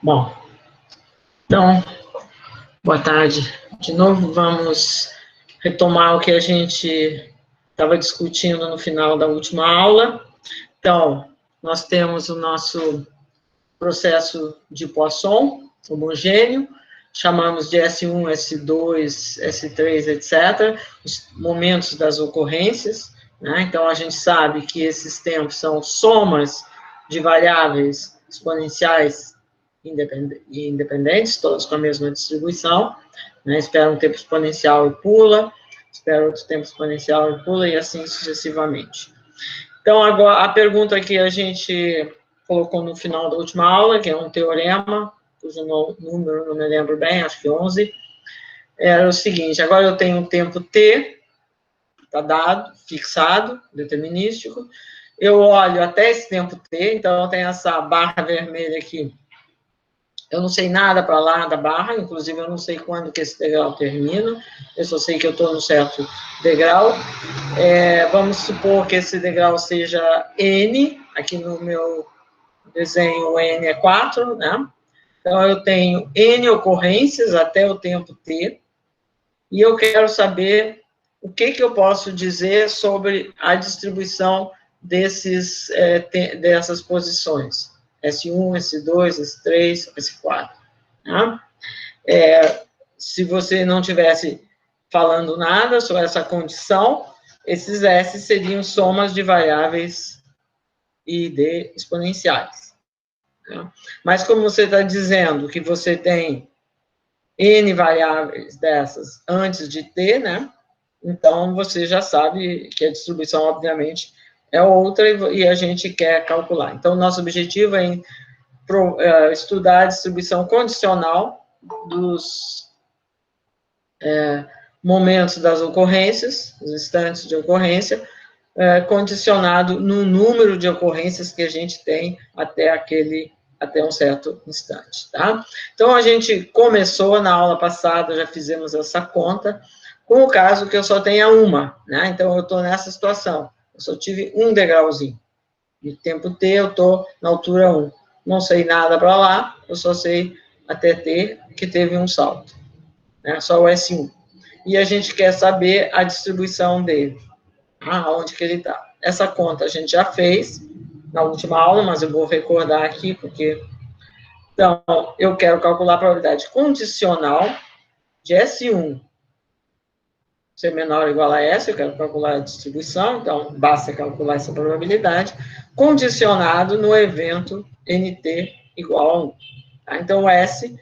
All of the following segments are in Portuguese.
Bom, então, boa tarde. De novo, vamos retomar o que a gente estava discutindo no final da última aula. Então, nós temos o nosso processo de Poisson homogêneo, chamamos de S1, S2, S3, etc., os momentos das ocorrências, né? Então, a gente sabe que esses tempos são somas de variáveis exponenciais independentes, todos com a mesma distribuição, né? Espera um tempo exponencial e pula, espera outro tempo exponencial e pula, e assim sucessivamente. Então, agora, a pergunta que a gente colocou no final da última aula, que é um teorema, cujo número não me lembro bem, acho que 11, era o seguinte: agora eu tenho um tempo t, está dado, fixado, determinístico, eu olho até esse tempo t, então tem essa barra vermelha aqui, eu não sei nada para lá da barra, inclusive eu não sei quando que esse degrau termina, eu só sei que eu estou num certo degrau. Vamos supor que esse degrau seja n, aqui no meu desenho o n é 4, né? Então eu tenho n ocorrências até o tempo t, e eu quero saber o que eu posso dizer sobre a distribuição dessas posições. S1, S2, S3, S4. Né? Se você não tivesse falando nada sobre essa condição, esses S seriam somas de variáveis I e D exponenciais. Né? Mas como você está dizendo que você tem N variáveis dessas antes de T, né? Então você já sabe que a distribuição, obviamente, é outra e a gente quer calcular. Então, nosso objetivo é estudar a distribuição condicional dos momentos das ocorrências, os instantes de ocorrência, condicionado no número de ocorrências que a gente tem até um certo instante, tá? Então, a gente começou na aula passada, já fizemos essa conta, com o caso que eu só tenha uma, né? Então, eu estou nessa situação, eu só tive um degrauzinho. De tempo t, eu estou na altura 1. Não sei nada para lá, eu só sei até t, que teve um salto, né? Só o S1. E a gente quer saber a distribuição dele, aonde que ele está. Essa conta a gente já fez na última aula, mas eu vou recordar aqui, porque... Então, eu quero calcular a probabilidade condicional de S1 ser menor ou igual a S, eu quero calcular a distribuição, então basta calcular essa probabilidade, condicionado no evento NT igual a 1. Tá? Então, o S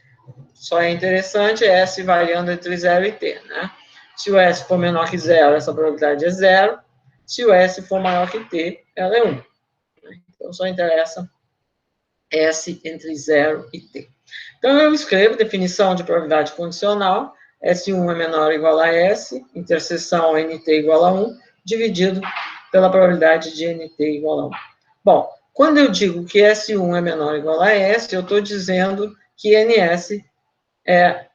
só é interessante, S variando entre 0 e T, né? Se o S for menor que 0, essa probabilidade é 0. Se o S for maior que T, ela é 1. Então, só interessa S entre 0 e T. Então, eu escrevo definição de probabilidade condicional, S1 é menor ou igual a S, interseção NT igual a 1, dividido pela probabilidade de NT igual a 1. Bom, quando eu digo que S1 é menor ou igual a S, eu estou dizendo que NS é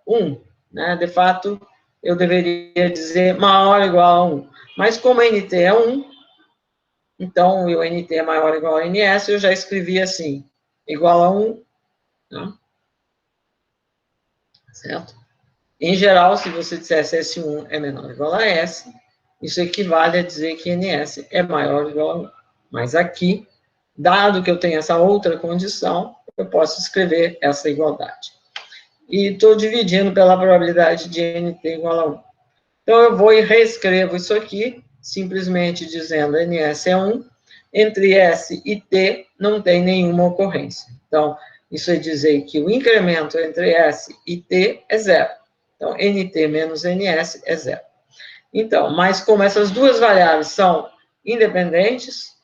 1, né? De fato, eu deveria dizer maior ou igual a 1. Mas como NT é 1, então o NT é maior ou igual a NS, eu já escrevi assim, igual a 1, né? Certo? Em geral, se você dissesse S1 é menor ou igual a S, isso equivale a dizer que NS é maior ou igual a 1. Mas aqui, dado que eu tenho essa outra condição, eu posso escrever essa igualdade. E estou dividindo pela probabilidade de NT igual a 1. Então, eu vou e reescrevo isso aqui, simplesmente dizendo NS é 1, entre S e T não tem nenhuma ocorrência. Então, isso é dizer que o incremento entre S e T é 0. Então, NT menos NS é 0. Então, mas como essas duas variáveis são independentes,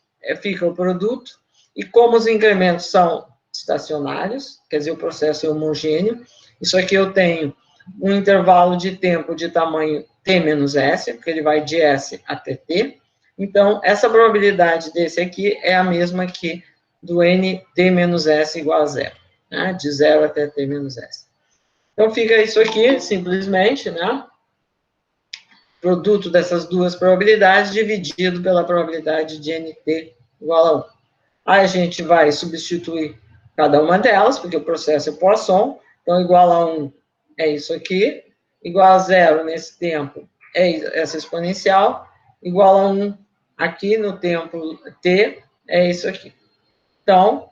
fica o produto, e como os incrementos são estacionários, quer dizer, o processo é homogêneo, isso aqui eu tenho um intervalo de tempo de tamanho T menos S, porque ele vai de S até T. Então, essa probabilidade desse aqui é a mesma que do NT menos S igual a 0, né? De 0 até T menos S. Então, fica isso aqui, simplesmente, né? Produto dessas duas probabilidades dividido pela probabilidade de NT igual a 1. Aí a gente vai substituir cada uma delas, porque o processo é Poisson. Então, igual a 1 é isso aqui, igual a 0 nesse tempo é essa exponencial, igual a 1 aqui no tempo t é isso aqui. Então,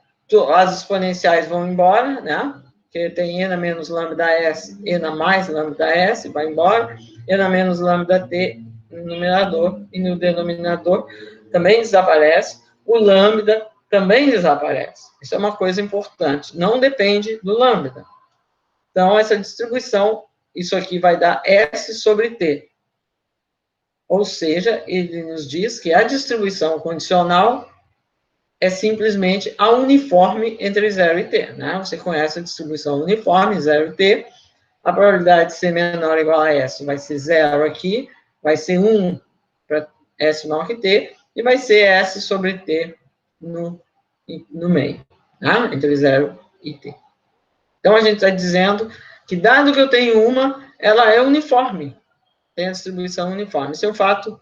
as exponenciais vão embora, né? Porque tem n menos lambda s, n mais lambda s, vai embora, n menos lambda t no numerador, e no denominador também desaparece, o lambda também desaparece. Isso é uma coisa importante, não depende do lambda. Então, essa distribuição, isso aqui vai dar S sobre T. Ou seja, ele nos diz que a distribuição condicional é simplesmente a uniforme entre 0 e t, né? Você conhece a distribuição uniforme, 0 e t, a probabilidade de ser menor ou igual a S vai ser 0 aqui, vai ser 1 para S maior que t, e vai ser S sobre t no meio, né? Entre 0 e t. Então, a gente está dizendo que, dado que eu tenho uma, ela é uniforme, tem a distribuição uniforme. Isso é um fato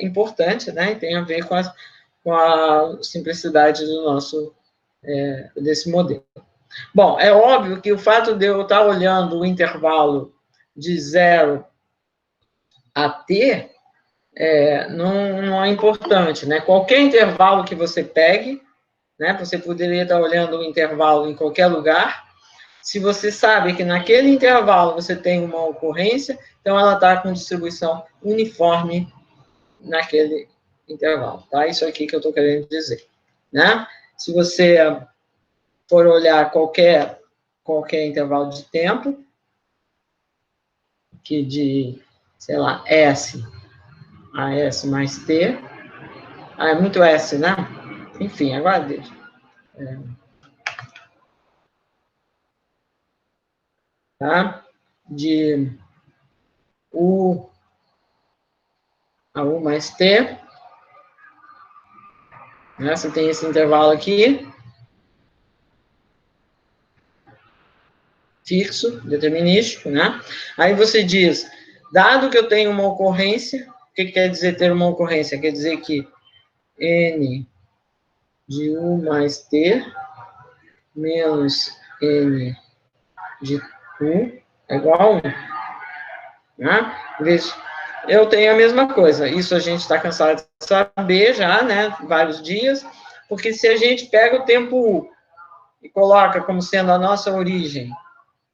importante, né? E tem a ver com a simplicidade do nosso, desse modelo. Bom, é óbvio que o fato de eu estar olhando o intervalo de 0 a t não é importante, né? Qualquer intervalo que você pegue, né? Você poderia estar olhando o intervalo em qualquer lugar. Se você sabe que naquele intervalo você tem uma ocorrência, então ela está com distribuição uniforme naquele intervalo, tá? Isso aqui que eu estou querendo dizer, né? Se você for olhar qualquer intervalo de tempo, que de, sei lá, S a S mais T, é muito S, né? Enfim, agora deixa. Tá? De U a U mais T, né? Você tem esse intervalo aqui, fixo, determinístico, né? Aí você diz, dado que eu tenho uma ocorrência, o que quer dizer ter uma ocorrência? Quer dizer que N de U mais T menos N de U é igual a 1. Né? Veja, eu tenho a mesma coisa. Isso a gente está cansado de saber já, né? Vários dias. Porque se a gente pega o tempo U e coloca como sendo a nossa origem,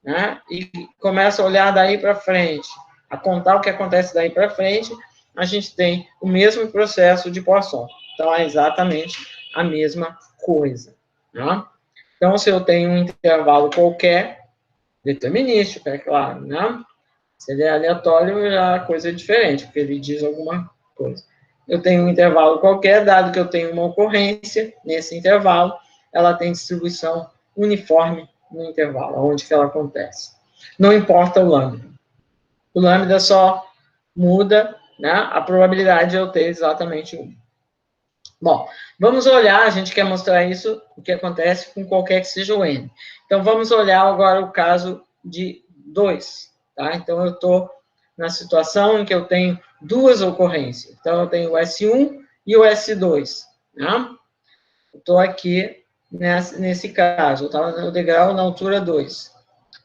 né? E começa a olhar daí para frente, a contar o que acontece daí para frente, a gente tem o mesmo processo de Poisson. Então, é exatamente a mesma coisa. Né? Então, se eu tenho um intervalo qualquer, determinístico, é claro, né? Se ele é aleatório, já a coisa é diferente, porque ele diz alguma coisa. Eu tenho um intervalo qualquer, dado que eu tenho uma ocorrência nesse intervalo, ela tem distribuição uniforme no intervalo, onde que ela acontece. Não importa o lambda. O lambda só muda, né, a probabilidade de eu ter exatamente 1. Bom, vamos olhar, a gente quer mostrar isso, o que acontece com qualquer que seja o n. Então, vamos olhar agora o caso de 2, tá? Então, eu estou na situação em que eu tenho duas ocorrências. Então, eu tenho o S1 e o S2, né? Eu estou aqui nesse caso, eu estava no degrau na altura 2.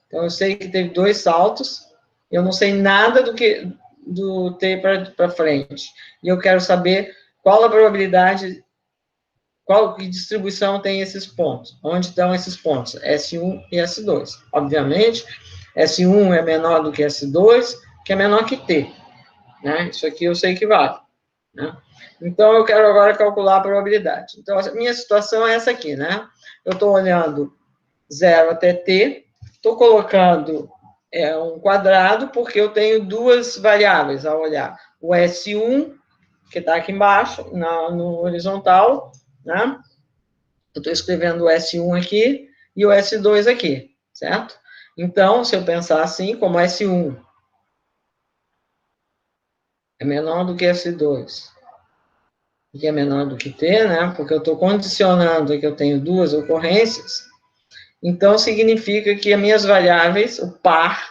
Então, eu sei que teve 2 saltos, eu não sei nada do t para frente. E eu quero saber qual a probabilidade, qual distribuição tem esses pontos, onde estão esses pontos, S1 e S2. Obviamente, S1 é menor do que S2, que é menor que t. Né? Isso aqui eu sei que vale. Né? Então, eu quero agora calcular a probabilidade. Então, a minha situação é essa aqui, né? Eu estou olhando 0 até t, estou colocando um quadrado, porque eu tenho duas variáveis a olhar. O S1, que está aqui embaixo, no horizontal, né? Eu estou escrevendo o S1 aqui e o S2 aqui, certo? Então, se eu pensar assim, como S1 é menor do que S2, que é menor do que T, né? Porque eu estou condicionando que eu tenho duas ocorrências, então significa que as minhas variáveis, o par,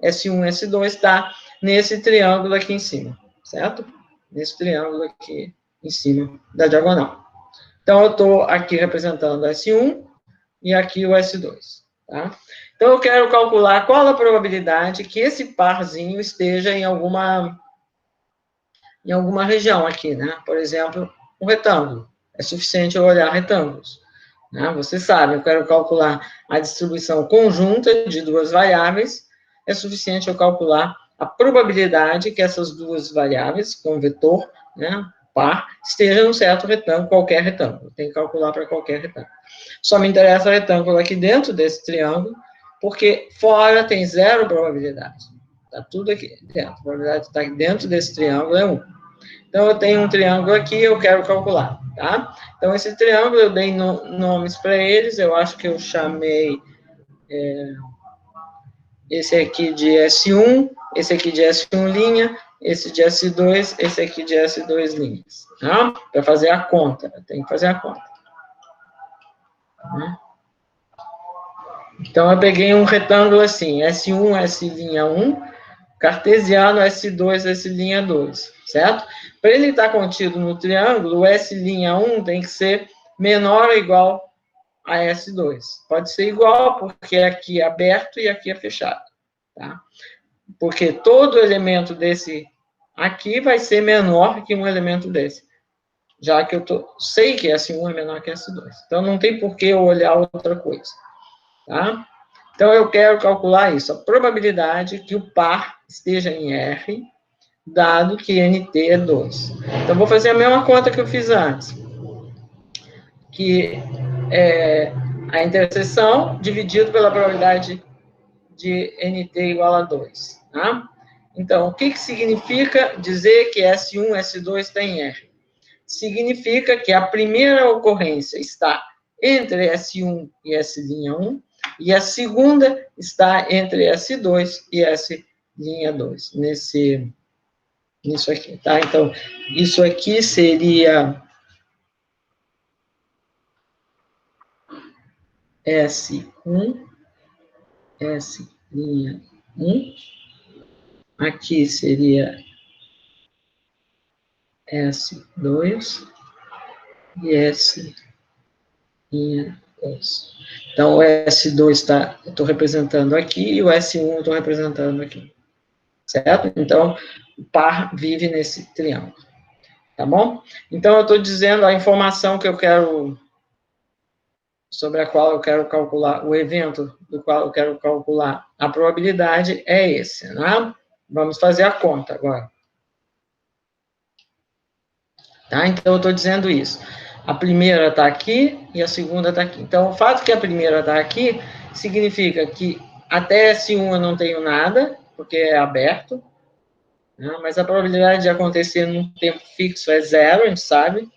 S1 e S2, está nesse triângulo aqui em cima, certo? Nesse triângulo aqui em cima da diagonal. Então, eu estou aqui representando S1 e aqui o S2, tá? Então, eu quero calcular qual a probabilidade que esse parzinho esteja em alguma região aqui, né? Por exemplo, um retângulo. É suficiente eu olhar retângulos. Né? Você sabe, eu quero calcular a distribuição conjunta de duas variáveis, é suficiente eu calcular a probabilidade que essas duas variáveis, com vetor, né, par, estejam em um certo retângulo, qualquer retângulo. Tem que calcular para qualquer retângulo. Só me interessa o retângulo aqui dentro desse triângulo, porque fora tem zero probabilidade. Está tudo aqui dentro. A probabilidade de estar dentro desse triângulo é 1. Então, eu tenho um triângulo aqui, eu quero calcular, tá? Então, esse triângulo, eu dei nomes para eles, eu acho que eu chamei esse aqui de S1, esse aqui de S1 linha, esse de S2, esse aqui de S2 linhas, tá? Para fazer a conta, eu tenho que fazer a conta. Então, eu peguei um retângulo assim, S1, S linha 1, cartesiano, S2, S linha 2, certo? Para ele estar contido no triângulo, o S linha 1 tem que ser menor ou igual a S2. Pode ser igual, porque aqui é aberto e aqui é fechado, tá? Porque todo elemento desse aqui vai ser menor que um elemento desse, já que eu sei que S1 é menor que S2. Então, não tem por que eu olhar outra coisa, tá? Então, eu quero calcular isso, a probabilidade que o par esteja em R, dado que NT é 2. Então, vou fazer a mesma conta que eu fiz antes, que é a interseção dividido pela probabilidade de NT igual a 2. Tá? Então, o que significa dizer que S1, S2 está em R? Significa que a primeira ocorrência está entre S1 e S'1, e a segunda está entre S2 e S'2, nisso aqui, tá? Então, isso aqui seria S1, S'1, aqui seria S2 e S'2. Então, o S2 eu estou representando aqui, e o S1 eu estou representando aqui, certo? Então, o par vive nesse triângulo, tá bom? Então, eu estou dizendo a informação que eu quero, sobre a qual eu quero calcular, o evento do qual eu quero calcular a probabilidade é esse, né? Vamos fazer a conta agora. Tá? Então, eu estou dizendo isso. A primeira está aqui e a segunda está aqui. Então, o fato que a primeira está aqui significa que até S1 eu não tenho nada, porque é aberto, né? Mas a probabilidade de acontecer num tempo fixo é zero, a gente sabe,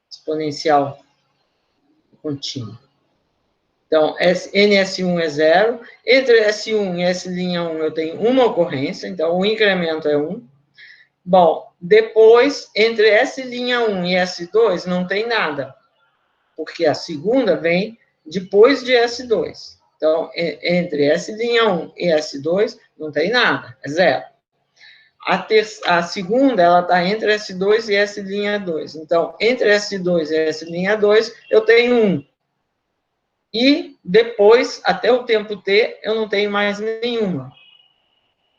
exponencial contínuo. Então, NS1 é zero. Entre S1 e S'1 eu tenho uma ocorrência, então o incremento é 1. Bom, depois, entre S'1 e S2 não tem nada, porque a segunda vem depois de S2. Então, entre S'1 e S2 não tem nada, é zero. A segunda, ela está entre S2 e S'2. Então, entre S2 e S'2, eu tenho 1. E depois, até o tempo T, eu não tenho mais nenhuma.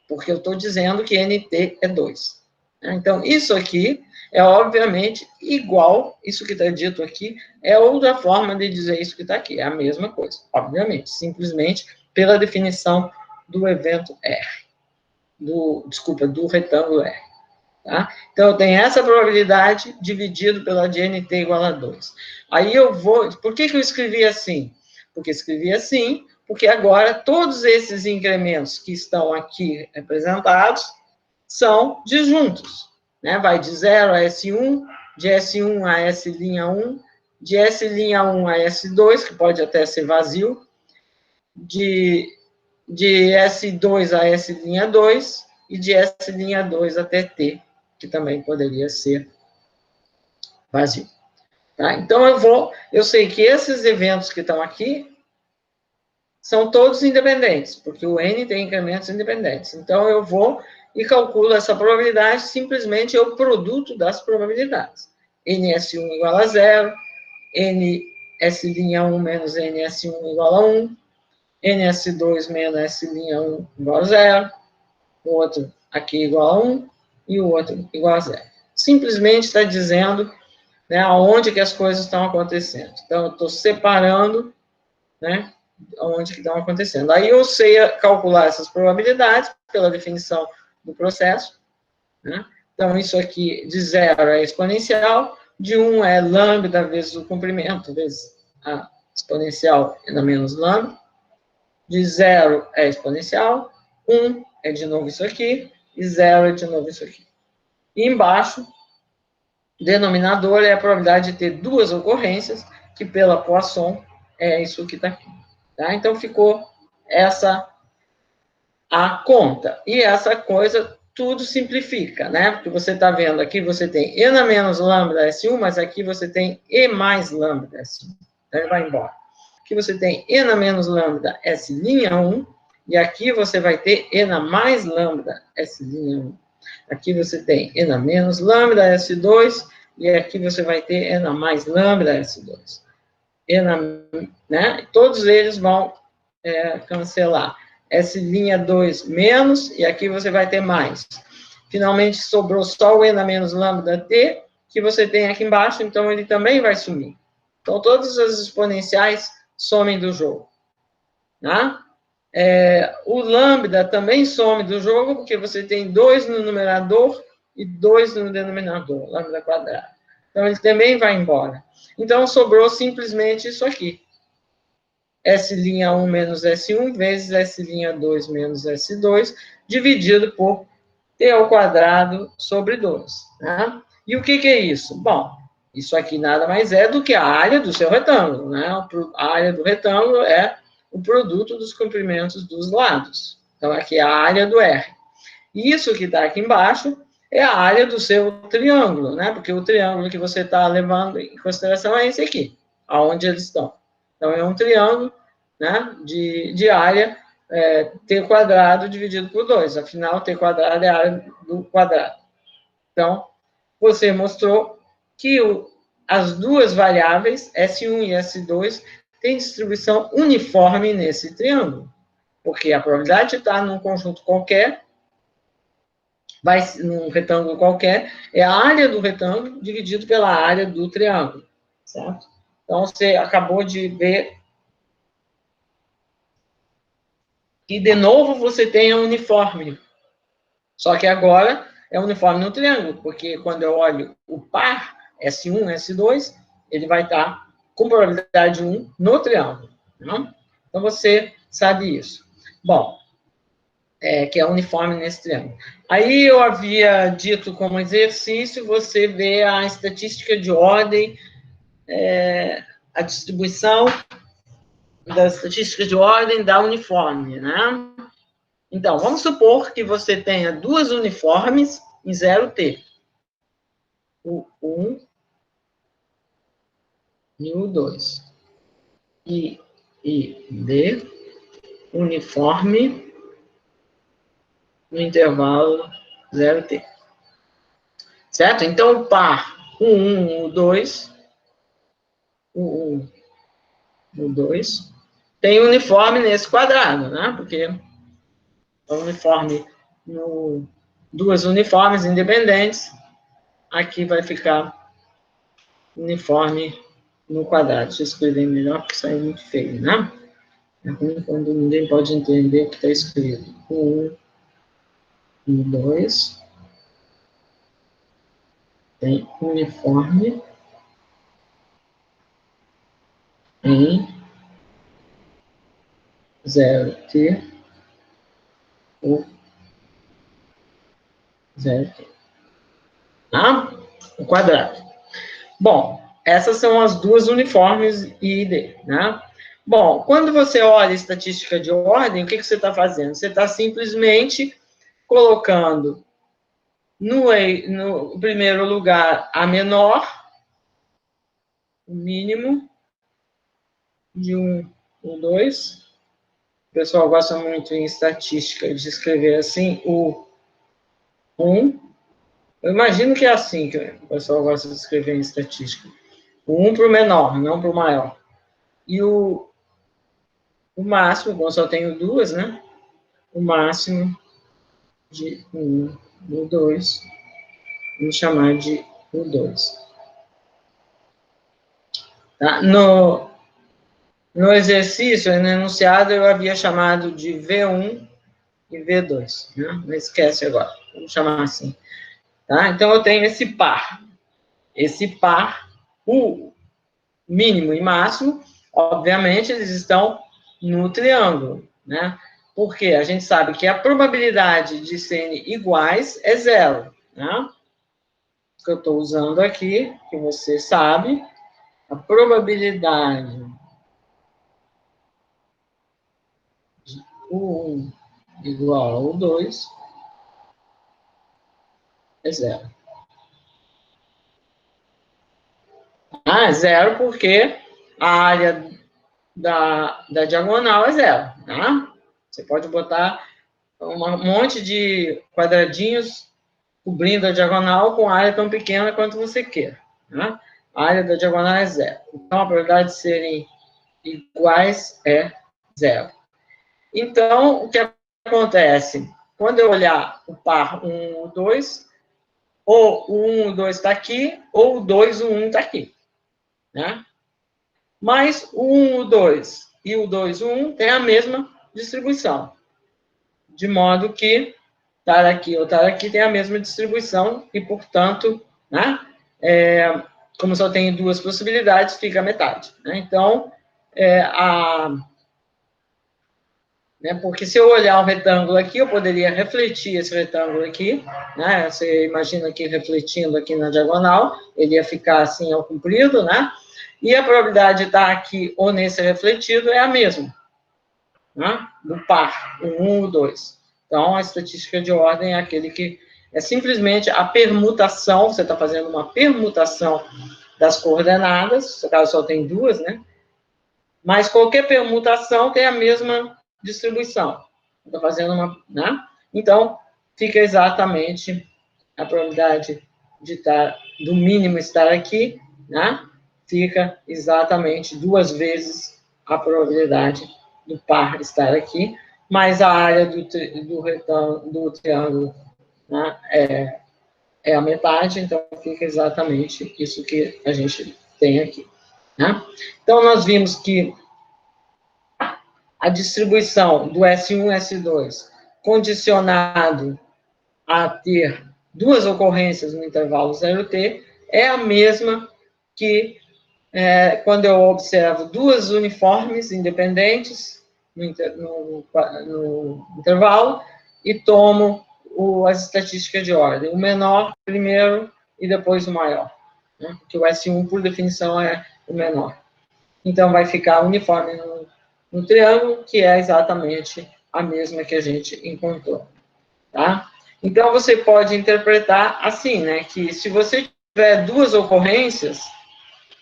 Porque eu estou dizendo que NT é 2. Então, isso aqui é, obviamente, igual, isso que está dito aqui, é outra forma de dizer isso que está aqui. É a mesma coisa, obviamente. Simplesmente pela definição do evento R. Do retângulo R. Tá? Então, eu tenho essa probabilidade dividido pela de NT igual a 2. Aí eu vou... Por que eu escrevi assim? Porque escrevi assim, porque agora todos esses incrementos que estão aqui representados são disjuntos. Né? Vai de 0 a S1, de S1 a S'1, de S'1 a S2, que pode até ser vazio, de S2 a S'2 e de S'2 até T, que também poderia ser vazio. Tá? Então, eu sei que esses eventos que estão aqui são todos independentes, porque o N tem incrementos independentes. Então, eu vou e calculo essa probabilidade, simplesmente é o produto das probabilidades. NS1 igual a 0, S'1 menos NS1 igual a 1, NS2 menos S'1 igual a 0, o outro aqui igual a 1 e o outro igual a 0. Simplesmente está dizendo, né, aonde que as coisas estão acontecendo. Então, eu estou separando, né, onde que estão acontecendo. Aí eu sei calcular essas probabilidades pela definição do processo, né? Então, isso aqui de 0 é exponencial, de 1 é lambda vezes o comprimento, vezes a exponencial na menos lambda, de 0 é exponencial, 1 é de novo isso aqui, e 0 é de novo isso aqui. E embaixo, denominador é a probabilidade de ter duas ocorrências, que pela Poisson é isso que está aqui. Tá? Então, ficou essa a conta. E essa coisa, tudo simplifica, né? Porque você está vendo aqui, você tem E na menos lambda S1, mas aqui você tem E mais lambda S1. Então, ele vai embora. Aqui você tem E na menos lambda S'1, e aqui você vai ter E na mais lambda S'1. Aqui você tem E na menos lambda S2, e aqui você vai ter E na mais lambda S2. E na, né? Todos eles vão cancelar. S'2 menos, e aqui você vai ter mais. Finalmente, sobrou só o E na menos lambda T, que você tem aqui embaixo, então ele também vai sumir. Então, todas as exponenciais somem do jogo. Tá? O lambda também some do jogo, porque você tem 2 no numerador e 2 no denominador, lambda quadrado. Então, ele também vai embora. Então, sobrou simplesmente isso aqui. S'1 menos S1 vezes S'2 menos S2, dividido por T ao quadrado sobre 2. Né? E o que é isso? Bom, isso aqui nada mais é do que a área do seu retângulo. Né? A área do retângulo é o produto dos comprimentos dos lados. Então, aqui é a área do R. E isso que está aqui embaixo é a área do seu triângulo, né? Porque o triângulo que você está levando em consideração é esse aqui, aonde eles estão. Então, é um triângulo, né, de área T quadrado dividido por 2. Afinal, T quadrado é a área do quadrado. Então, você mostrou que as duas variáveis, S1 e S2, têm distribuição uniforme nesse triângulo. Porque a probabilidade de estar num conjunto qualquer, num retângulo qualquer, é a área do retângulo dividido pela área do triângulo. Certo? Então, você acabou de ver que, de novo, você tem a uniforme. Só que agora é uniforme no triângulo, porque quando eu olho o par, S1, S2, ele vai estar com probabilidade 1 no triângulo. Não? Então, você sabe isso. Bom, que é uniforme nesse triângulo. Aí eu havia dito como exercício, você vê a estatística de ordem, a distribuição da estatística de ordem da uniforme, né? Então, vamos supor que você tenha duas uniformes em 0T. O 1 e o 2. I e D, uniforme no intervalo 0T. Certo? Então, o par, o 1, o 2, o 1, o 2, tem uniforme nesse quadrado, né? Porque é uniforme duas uniformes independentes, aqui vai ficar uniforme no quadrado. Deixa eu escrever melhor, porque isso aí é muito feio, né? É ruim quando ninguém pode entender o que está escrito. O 1 e o 2 tem uniforme em 0T ou 0T. Tá? O quadrado. Bom, essas são as duas uniformes I e D, né? Bom, quando você olha a estatística de ordem, o que você está fazendo? Você está simplesmente colocando no primeiro lugar a menor, o mínimo, de 1 ou 2. O pessoal gosta muito em estatística de escrever assim, o 1. Eu imagino que é assim que o pessoal gosta de escrever em estatística. O 1 para o menor, não para o maior. E o máximo, bom, só tenho duas, né? O máximo de 1 no 2, vamos chamar de U2. Tá? No exercício, no enunciado, eu havia chamado de V1 e V2, né? Não esquece agora, vamos chamar assim. Tá? Então, eu tenho esse par. Esse par, o mínimo e máximo, obviamente, eles estão no triângulo, né? Porque a gente sabe que a probabilidade de serem iguais é zero, né? Que eu estou usando aqui, que você sabe, a probabilidade de U1 igual ao U2 é zero. Ah, é zero porque a área da diagonal é zero, tá? Você pode botar um monte de quadradinhos cobrindo a diagonal com área tão pequena quanto você queira, tá? A área da diagonal é zero. Então, a probabilidade de serem iguais é zero. Então, o que acontece? Quando eu olhar o par 1, 2, ou o 1, o 2 está aqui, ou o 2, o 1 está aqui, né? Mas o 1, o 2 e o 2, o 1 têm a mesma distribuição. De modo que estar aqui ou estar aqui tem a mesma distribuição e, portanto, né, como só tem duas possibilidades, fica a metade. Né? Então, né, porque se eu olhar um retângulo aqui, eu poderia refletir esse retângulo aqui, né? Você imagina aqui refletindo aqui na diagonal, ele ia ficar assim ao comprido, né? E a probabilidade de estar aqui ou nesse refletido é a mesma, né? Do par, o 1 ou 2. Então, a estatística de ordem é aquele que é simplesmente a permutação, você está fazendo uma permutação das coordenadas, no caso só tem duas, né? Mas qualquer permutação tem a mesma distribuição. Estou fazendo uma, né? Então, fica exatamente a probabilidade de estar, do mínimo estar aqui, né? Fica exatamente duas vezes a probabilidade do par estar aqui, mais a área do triângulo, né? É a metade, então fica exatamente isso que a gente tem aqui, né? Então, nós vimos que a distribuição do S1 e S2 condicionado a ter duas ocorrências no intervalo 0t é a mesma que quando eu observo duas uniformes independentes no intervalo e tomo as estatísticas de ordem, o menor primeiro e depois o maior, né? Porque o S1, por definição, é o menor. Então, vai ficar uniforme no triângulo, que é exatamente a mesma que a gente encontrou, tá? Então, você pode interpretar assim, né, que se você tiver duas ocorrências,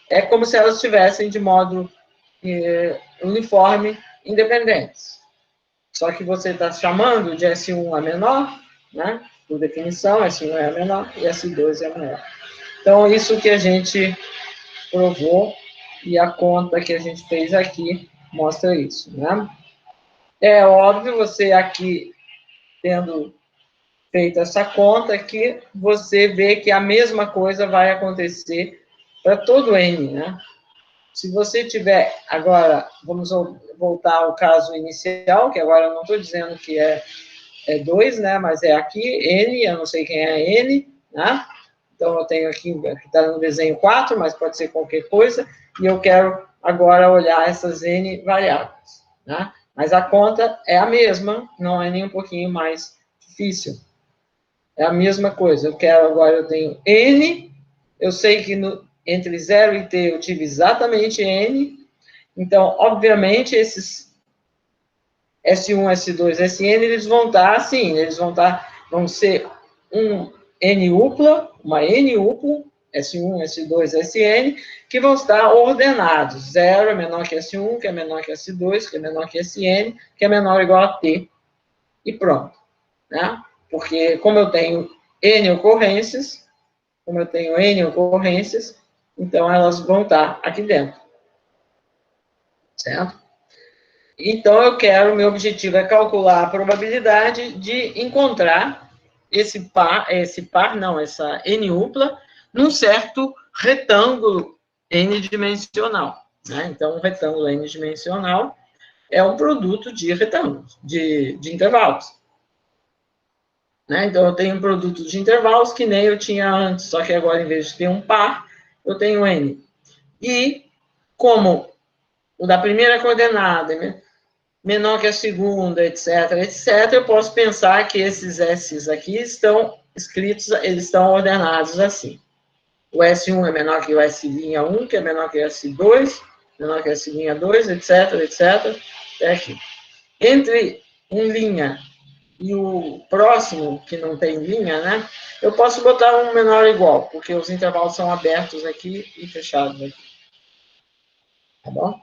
é como se elas estivessem de modo uniforme, independentes. Só que você está chamando de S1 a menor, né, por definição, S1 é a menor e S2 é a maior. Então, isso que a gente provou e a conta que a gente fez aqui mostra isso, né? É óbvio, você aqui, tendo feito essa conta, que você vê que a mesma coisa vai acontecer para todo N, né? Se você tiver, agora, vamos voltar ao caso inicial, que agora eu não estou dizendo que é 2, né? Mas é aqui, N, eu não sei quem é N, né? Então, eu tenho aqui, está no desenho 4, mas pode ser qualquer coisa, e eu quero agora olhar essas N variáveis, né? Mas a conta é a mesma, não é nem um pouquinho mais difícil. É a mesma coisa. Eu quero agora, eu tenho N, eu sei que entre 0 e T eu tive exatamente N, então, obviamente, esses S1, S2, Sn, eles vão estar assim, vão ser um N upla, uma N upla, S1, S2, Sn, que vão estar ordenados. 0 é menor que S1, que é menor que S2, que é menor que Sn, que é menor ou igual a T. E pronto, né? Porque como eu tenho N ocorrências, então elas vão estar aqui dentro. certo? Então, eu quero, meu objetivo é calcular a probabilidade de encontrar essa N-upla, num certo retângulo n-dimensional, né? Então, um retângulo n-dimensional é um produto de retângulos, de intervalos. Né? Então, eu tenho um produto de intervalos que nem eu tinha antes, só que agora, em vez de ter um par, eu tenho n. E, como o da primeira coordenada menor que a segunda, etc., etc., eu posso pensar que esses S's aqui estão escritos, eles estão ordenados assim. O S1 é menor que o S'1, que é menor que o S2, menor que o S'2, etc., etc., até aqui. Entre um linha e o próximo, que não tem linha, né, eu posso botar um menor ou igual, porque os intervalos são abertos aqui e fechados aqui. Tá bom?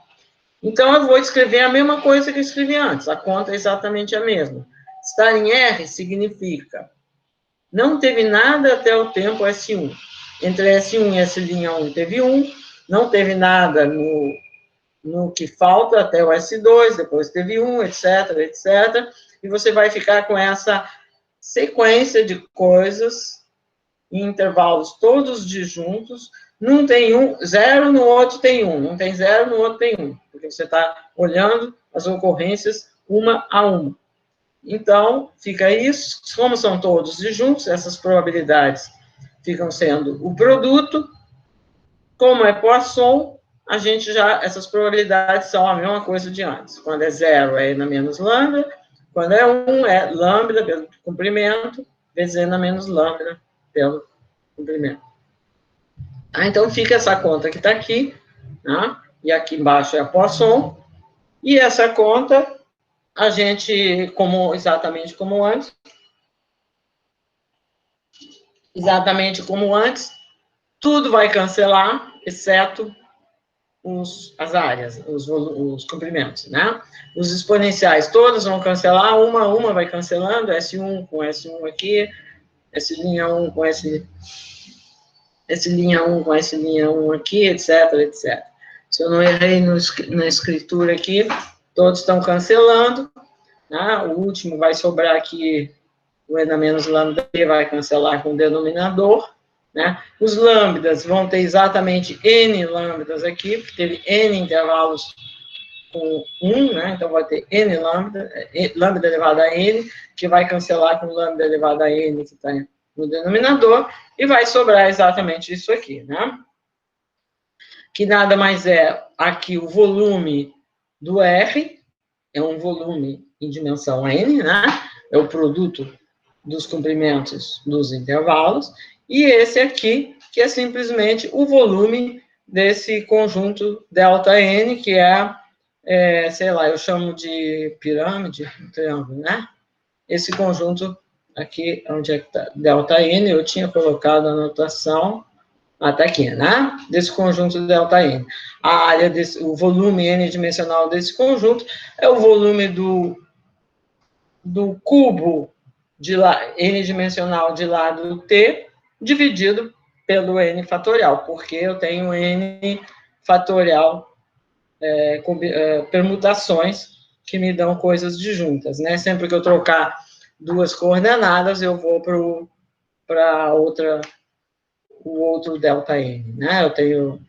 Então, eu vou escrever a mesma coisa que eu escrevi antes. A conta é exatamente a mesma. Estar em R significa não teve nada até o tempo S1. Entre S1 e S'1 teve 1. Não teve nada no que falta até o S2. Depois teve 1, etc., etc. E você vai ficar com essa sequência de coisas em intervalos todos disjuntos. Num tem 0, no outro tem 1. Não tem 0, no outro tem 1. Porque você está olhando as ocorrências uma a uma. Então, fica isso. Como são todos disjuntos, essas probabilidades ficam sendo o produto. Como é Poisson, a gente já, essas probabilidades são a mesma coisa de antes. Quando é 0, é n menos lambda. Quando é 1, é lambda pelo comprimento, vezes n menos lambda pelo comprimento. Então, fica essa conta que está aqui, né? E aqui embaixo é a Poisson, e essa conta, a gente, exatamente como antes, tudo vai cancelar, exceto as áreas, os comprimentos, né? Os exponenciais todos vão cancelar, uma a uma vai cancelando, S1 com S1 aqui, S'1 com S'1 com S'1 aqui, etc., etc. Se eu não errei na escritura aqui, todos estão cancelando, né? O último vai sobrar aqui, o n menos lambda vai cancelar com o denominador, né? Os lambdas vão ter exatamente n lambdas aqui, porque teve n intervalos com 1, né? Então vai ter n lambda, lambda elevado a n, que vai cancelar com lambda elevado a n, que está no denominador, e vai sobrar exatamente isso aqui, né? Que nada mais é aqui o volume do R, é um volume em dimensão n, né? É o produto dos comprimentos dos intervalos, e esse aqui, que é simplesmente o volume desse conjunto ΔN, que sei lá, eu chamo de pirâmide, triângulo, né? Esse conjunto aqui, onde é que está? ΔN, eu tinha colocado a notação, até aqui, né? Desse conjunto ΔN. A área o volume n-dimensional desse conjunto é o volume do cubo de n-dimensional de lado t, dividido pelo n fatorial, porque eu tenho n fatorial com permutações que me dão coisas disjuntas, né? Sempre que eu trocar duas coordenadas, eu vou para o outro ΔN, né? Eu tenho,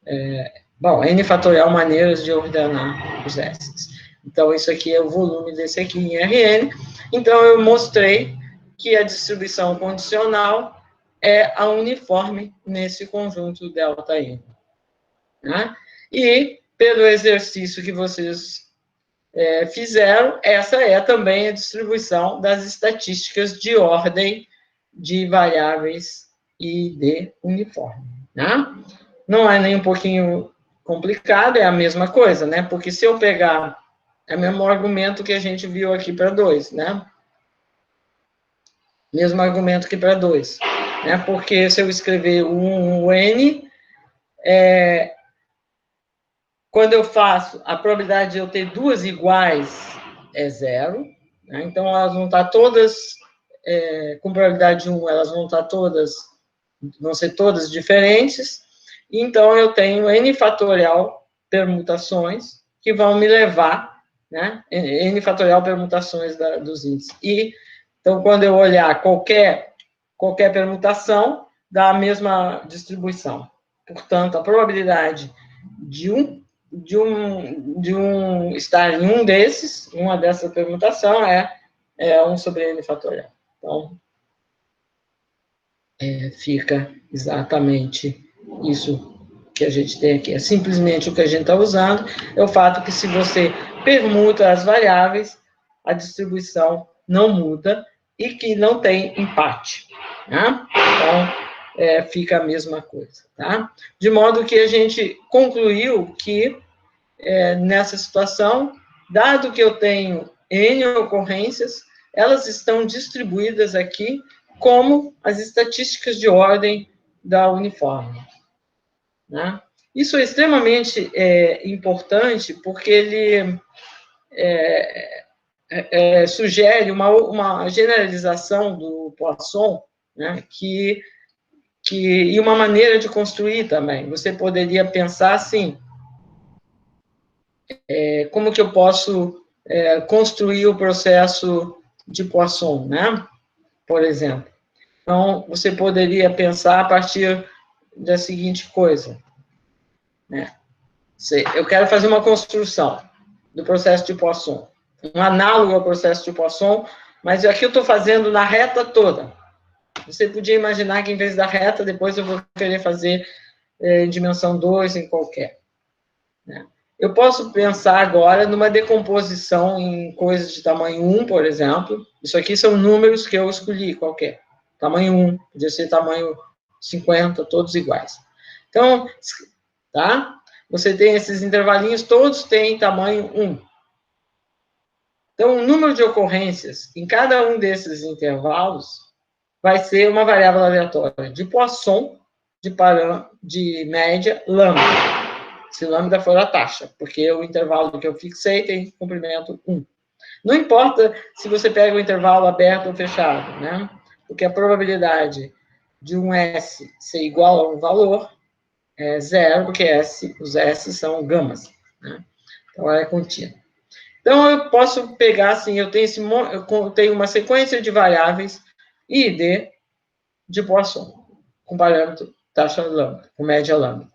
n fatorial maneiras de ordenar os S's. Então, isso aqui é o volume desse aqui em Rn. Então, eu mostrei que a distribuição condicional é a uniforme nesse conjunto ΔN. Né? E, pelo exercício que vocês fizeram, essa é também a distribuição das estatísticas de ordem de variáveis e de uniforme. Né? Não é nem um pouquinho complicado, é a mesma coisa, né? Porque se eu pegar é o mesmo argumento que a gente viu aqui para 2, né? Mesmo argumento que para 2. Né? Porque se eu escrever o N, quando eu faço, a probabilidade de eu ter duas iguais é 0. Né? Então, elas vão estar todas, com probabilidade de 1, elas vão estar todas, vão ser todas diferentes. Então, eu tenho n fatorial permutações, que vão me levar, né, N fatorial permutações dos índices. Então, quando eu olhar qualquer permutação, dá a mesma distribuição. Portanto, a probabilidade de um estar em um desses, uma dessa permutação, é 1 sobre N fatorial. Então, fica exatamente isso que a gente tem aqui. É simplesmente o que a gente está usando, é o fato que se você permuta as variáveis, a distribuição não muda e que não tem empate. Tá? Então, fica a mesma coisa. Tá? De modo que a gente concluiu que, nessa situação, dado que eu tenho N ocorrências, elas estão distribuídas aqui como as estatísticas de ordem da uniforme. Né? Isso é extremamente importante, porque ele sugere uma generalização do Poisson, né, e uma maneira de construir também. Você poderia pensar assim, como que eu posso construir o processo de Poisson, né? Por exemplo. Então, você poderia pensar a partir da seguinte coisa, né? Eu quero fazer uma construção do processo de Poisson, um análogo ao processo de Poisson, mas aqui eu estou fazendo na reta toda. Você podia imaginar que, em vez da reta, depois eu vou querer fazer em dimensão 2, em qualquer. Né? Eu posso pensar agora numa decomposição em coisas de tamanho 1, por exemplo. Isso aqui são números que eu escolhi, qualquer. Tamanho 1, podia ser tamanho 50, todos iguais. Então, tá? Você tem esses intervalinhos, todos têm tamanho 1. Então, o número de ocorrências em cada um desses intervalos vai ser uma variável aleatória de Poisson, de média, lambda. Se lambda for a taxa, porque o intervalo que eu fixei tem comprimento 1. Não importa se você pega o intervalo aberto ou fechado, né? Porque a probabilidade de um S ser igual a um valor é zero, porque os S são gamas, né? Então, é contínua. Então, eu posso pegar, assim, eu tenho uma sequência de variáveis I e D de Poisson, com parâmetro taxa lambda, com média lambda.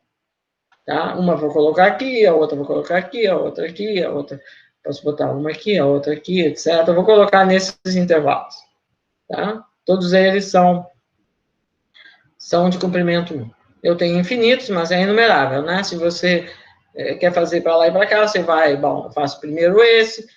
Tá? Uma vou colocar aqui, a outra vou colocar aqui, a outra aqui, a outra... Posso botar uma aqui, a outra aqui, etc. Eu vou colocar nesses intervalos. Tá? Todos eles são de comprimento 1. Eu tenho infinitos, mas é inumerável, né? Se você quer fazer para lá e para cá, você vai, bom, eu faço primeiro esse,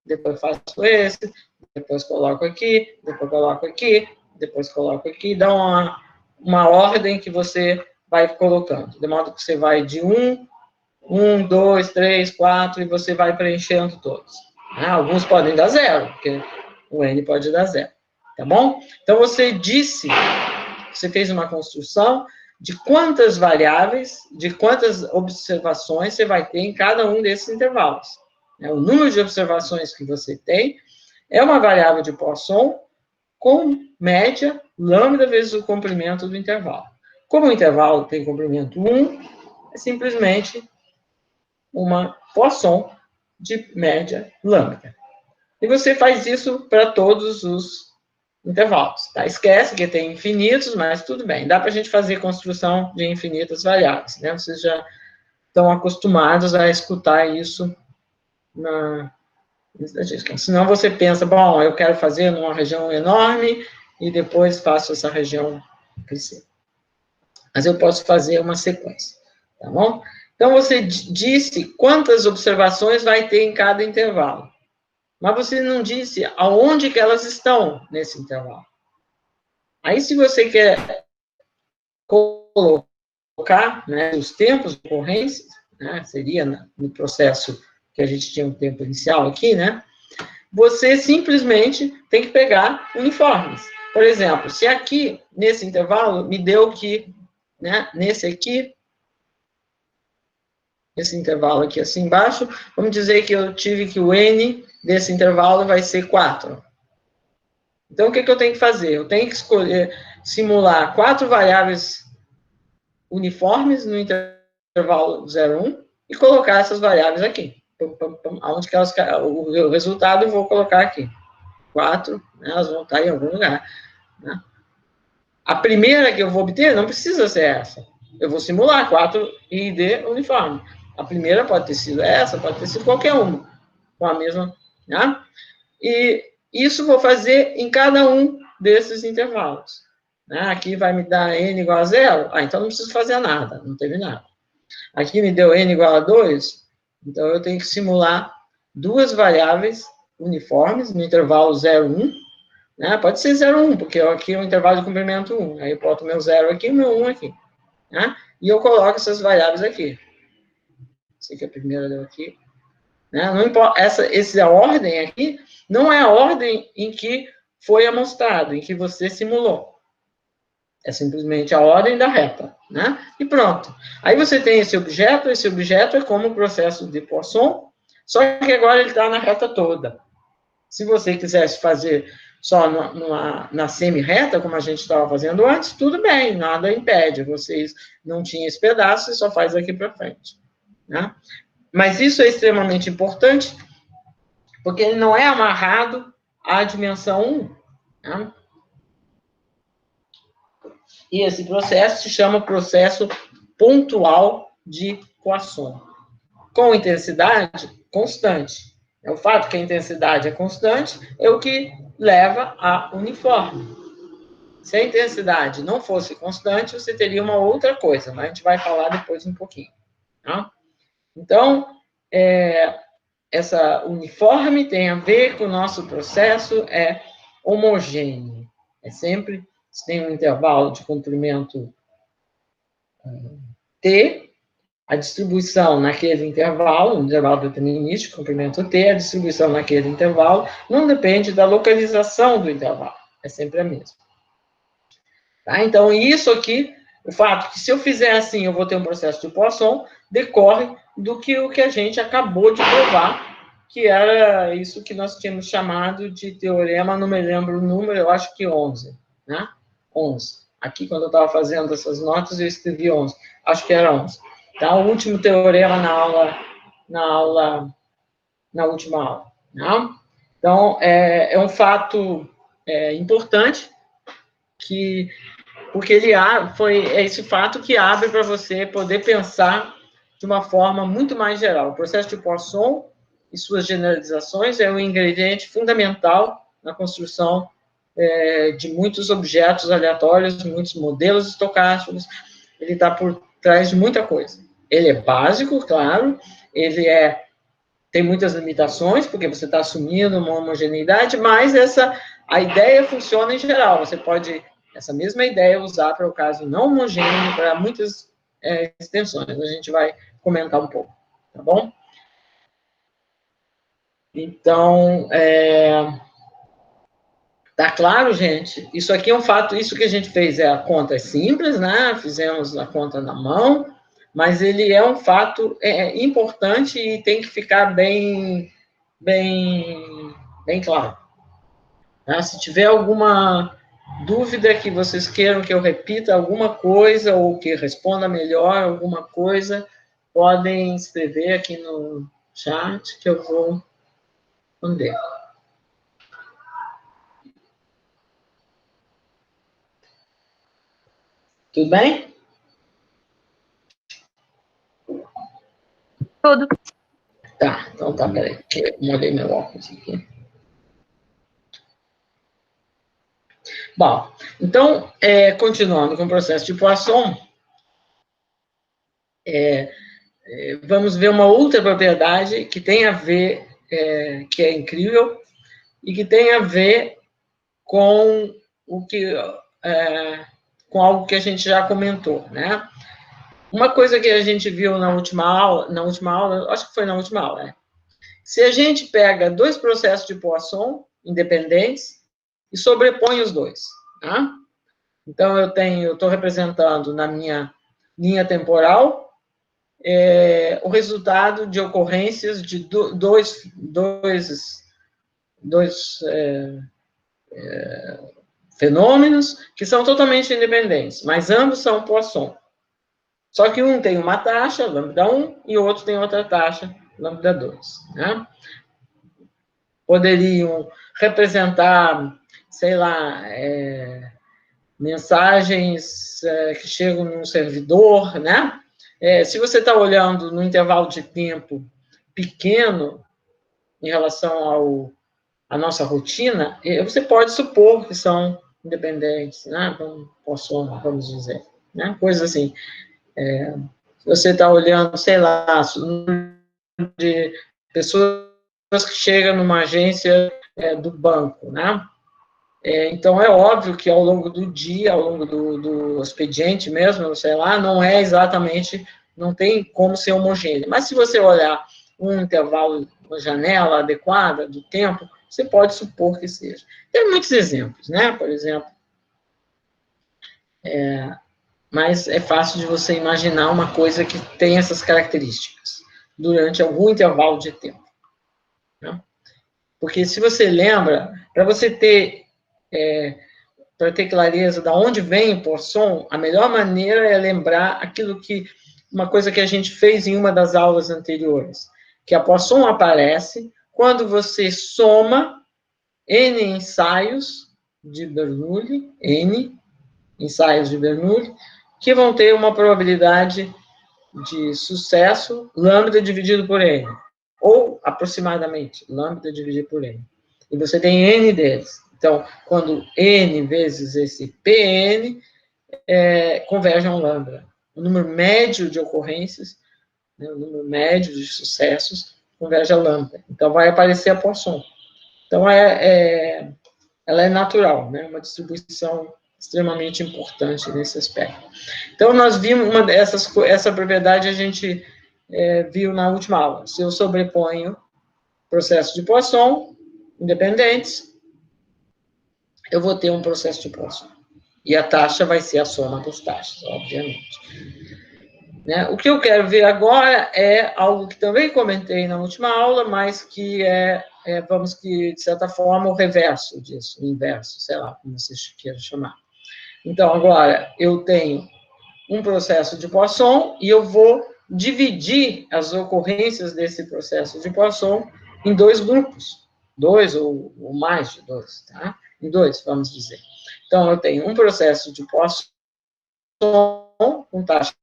depois faço esse, depois coloco aqui, depois coloco aqui, depois coloco aqui, dá uma ordem que você vai colocando, de modo que você vai de 1, 2, 3, 4, e você vai preenchendo todos. Alguns podem dar 0, porque o N pode dar 0, tá bom? Então, você fez uma construção de quantas variáveis, de quantas observações você vai ter em cada um desses intervalos. O número de observações que você tem é uma variável de Poisson com média lambda vezes o comprimento do intervalo. Como o intervalo tem comprimento 1, é simplesmente uma Poisson de média lambda. E você faz isso para todos os intervalos. Tá? Esquece que tem infinitos, mas tudo bem. Dá para a gente fazer construção de infinitas variáveis. Né? Vocês já estão acostumados a escutar isso na estatística. Senão você pensa, bom, eu quero fazer numa região enorme e depois faço essa região crescer. Mas eu posso fazer uma sequência, tá bom? Então, você disse quantas observações vai ter em cada intervalo. Mas você não disse aonde que elas estão nesse intervalo. Aí, se você quer colocar, né, os tempos de ocorrência, né, seria no processo que a gente tinha um tempo inicial aqui, né, você simplesmente tem que pegar uniformes. Por exemplo, se aqui, nesse intervalo, me deu que, né, nesse intervalo aqui assim embaixo, vamos dizer que eu tive que o N desse intervalo vai ser 4. Então, o que eu tenho que fazer? Eu tenho que simular 4 variáveis uniformes no intervalo 0, 1 e colocar essas variáveis aqui. Onde que elas, o resultado eu vou colocar aqui. 4, né, elas vão estar em algum lugar. Né? A primeira que eu vou obter não precisa ser essa. Eu vou simular 4 ID uniforme. A primeira pode ter sido essa, pode ter sido qualquer uma, com a mesma. Né? E isso vou fazer em cada um desses intervalos. Né? Aqui vai me dar n igual a 0. Então não preciso fazer nada, não teve nada. Aqui me deu n igual a 2, então eu tenho que simular duas variáveis uniformes no intervalo 0, 1. Né? Pode ser 0, 1, porque aqui é o intervalo de comprimento 1. Aí eu boto meu 0 aqui e meu 1 aqui. Né? E eu coloco essas variáveis aqui. Essa aqui é a primeira deu aqui. Né? Não importa, essa ordem aqui não é a ordem em que foi amostrado, em que você simulou. É simplesmente a ordem da reta, né? E pronto. Aí você tem esse objeto é como o processo de Poisson, só que agora ele está na reta toda. Se você quisesse fazer só na semi-reta, como a gente estava fazendo antes, tudo bem, nada impede. Vocês não tinham esse pedaço, você só faz aqui para frente. Né? Mas isso é extremamente importante, porque ele não é amarrado à dimensão 1. Né? E esse processo se chama processo pontual de Poisson, com intensidade constante. O fato que a intensidade é constante é o que leva a uniforme. Se a intensidade não fosse constante, você teria uma outra coisa, mas a gente vai falar depois um pouquinho. Tá? Então, essa uniforme tem a ver com o nosso processo, é homogêneo. É sempre, se tem um intervalo de comprimento T, a distribuição naquele intervalo, um intervalo determinístico, comprimento T, a distribuição naquele intervalo não depende da localização do intervalo, é sempre a mesma. Tá? Então, isso aqui, o fato que se eu fizer assim, eu vou ter um processo de Poisson, decorre do que o que a gente acabou de provar, que era isso que nós tínhamos chamado de teorema, não me lembro o número, eu acho que 11, né? 11. Aqui, quando eu estava fazendo essas notas, eu escrevi 11. Acho que era 11. Tá? O último teorema na última aula. Né? Então, é um fato importante, porque é esse fato que abre para você poder pensar de uma forma muito mais geral. O processo de Poisson e suas generalizações é um ingrediente fundamental na construção de muitos objetos aleatórios, muitos modelos estocásticos. Ele está por trás de muita coisa. Ele é básico, claro, ele tem muitas limitações, porque você está assumindo uma homogeneidade, mas a ideia funciona em geral. Você pode, essa mesma ideia, usar para o caso não homogêneo, para muitas extensões. A gente vai comentar um pouco, tá bom? Então, tá claro, gente? Isso aqui é um fato, isso que a gente fez a conta é simples, né? Fizemos a conta na mão, mas ele é um fato importante e tem que ficar bem claro. Tá? Se tiver alguma dúvida que vocês queiram que eu repita alguma coisa ou que responda melhor alguma coisa, podem escrever aqui no chat que eu vou responder. Tudo bem? Tudo. Tá, então tá, peraí, que eu molhei meu óculos aqui. Bom, então, continuando com o processo de Poisson, vamos ver uma outra propriedade que tem a ver, que é incrível, e que tem a ver com com algo que a gente já comentou, né? Uma coisa que a gente viu na última aula, acho que foi na última aula, né? Se a gente pega dois processos de Poisson independentes e sobrepõe os dois, tá? Então, eu estou representando na minha linha temporal o resultado de ocorrências de dois fenômenos que são totalmente independentes, mas ambos são Poisson. Só que um tem uma taxa, lambda 1, e o outro tem outra taxa, lambda 2, né? Poderiam representar, sei lá, mensagens que chegam num servidor, né? Se você está olhando no intervalo de tempo pequeno em relação à nossa rotina, você pode supor que são independentes, né? Vamos dizer, né? Coisa assim. Se você está olhando, sei lá, de pessoas que chegam numa agência do banco, né? Então, é óbvio que ao longo do dia, ao longo do expediente mesmo, sei lá, não é exatamente, não tem como ser homogêneo. Mas se você olhar um intervalo, uma janela adequada do tempo, você pode supor que seja. Tem muitos exemplos, né? Por exemplo, mas é fácil de você imaginar uma coisa que tem essas características durante algum intervalo de tempo, né? Porque se você lembra, para ter clareza de onde vem o Poisson, a melhor maneira é lembrar uma coisa que a gente fez em uma das aulas anteriores, que a Poisson aparece quando você soma N ensaios de Bernoulli, N ensaios de Bernoulli, que vão ter uma probabilidade de sucesso, lambda dividido por N, ou aproximadamente, lambda dividido por N. E você tem N deles. Então, quando N vezes esse PN converge a um lambda. O número médio de ocorrências, né, o número médio de sucessos, converge a lambda. Então, vai aparecer a Poisson. Então, ela é natural, né, uma distribuição extremamente importante nesse aspecto. Então, nós vimos essa propriedade a gente viu na última aula. Se eu sobreponho processos de Poisson independentes, eu vou ter um processo de Poisson. E a taxa vai ser a soma das taxas, obviamente. Né? O que eu quero ver agora é algo que também comentei na última aula, mas que vamos que, de certa forma, o reverso disso, o inverso, sei lá, como vocês queiram chamar. Então, agora, eu tenho um processo de Poisson e eu vou dividir as ocorrências desse processo de Poisson em dois grupos, dois ou mais de dois, tá? Em dois, vamos dizer. Então, eu tenho um processo de Poisson com taxa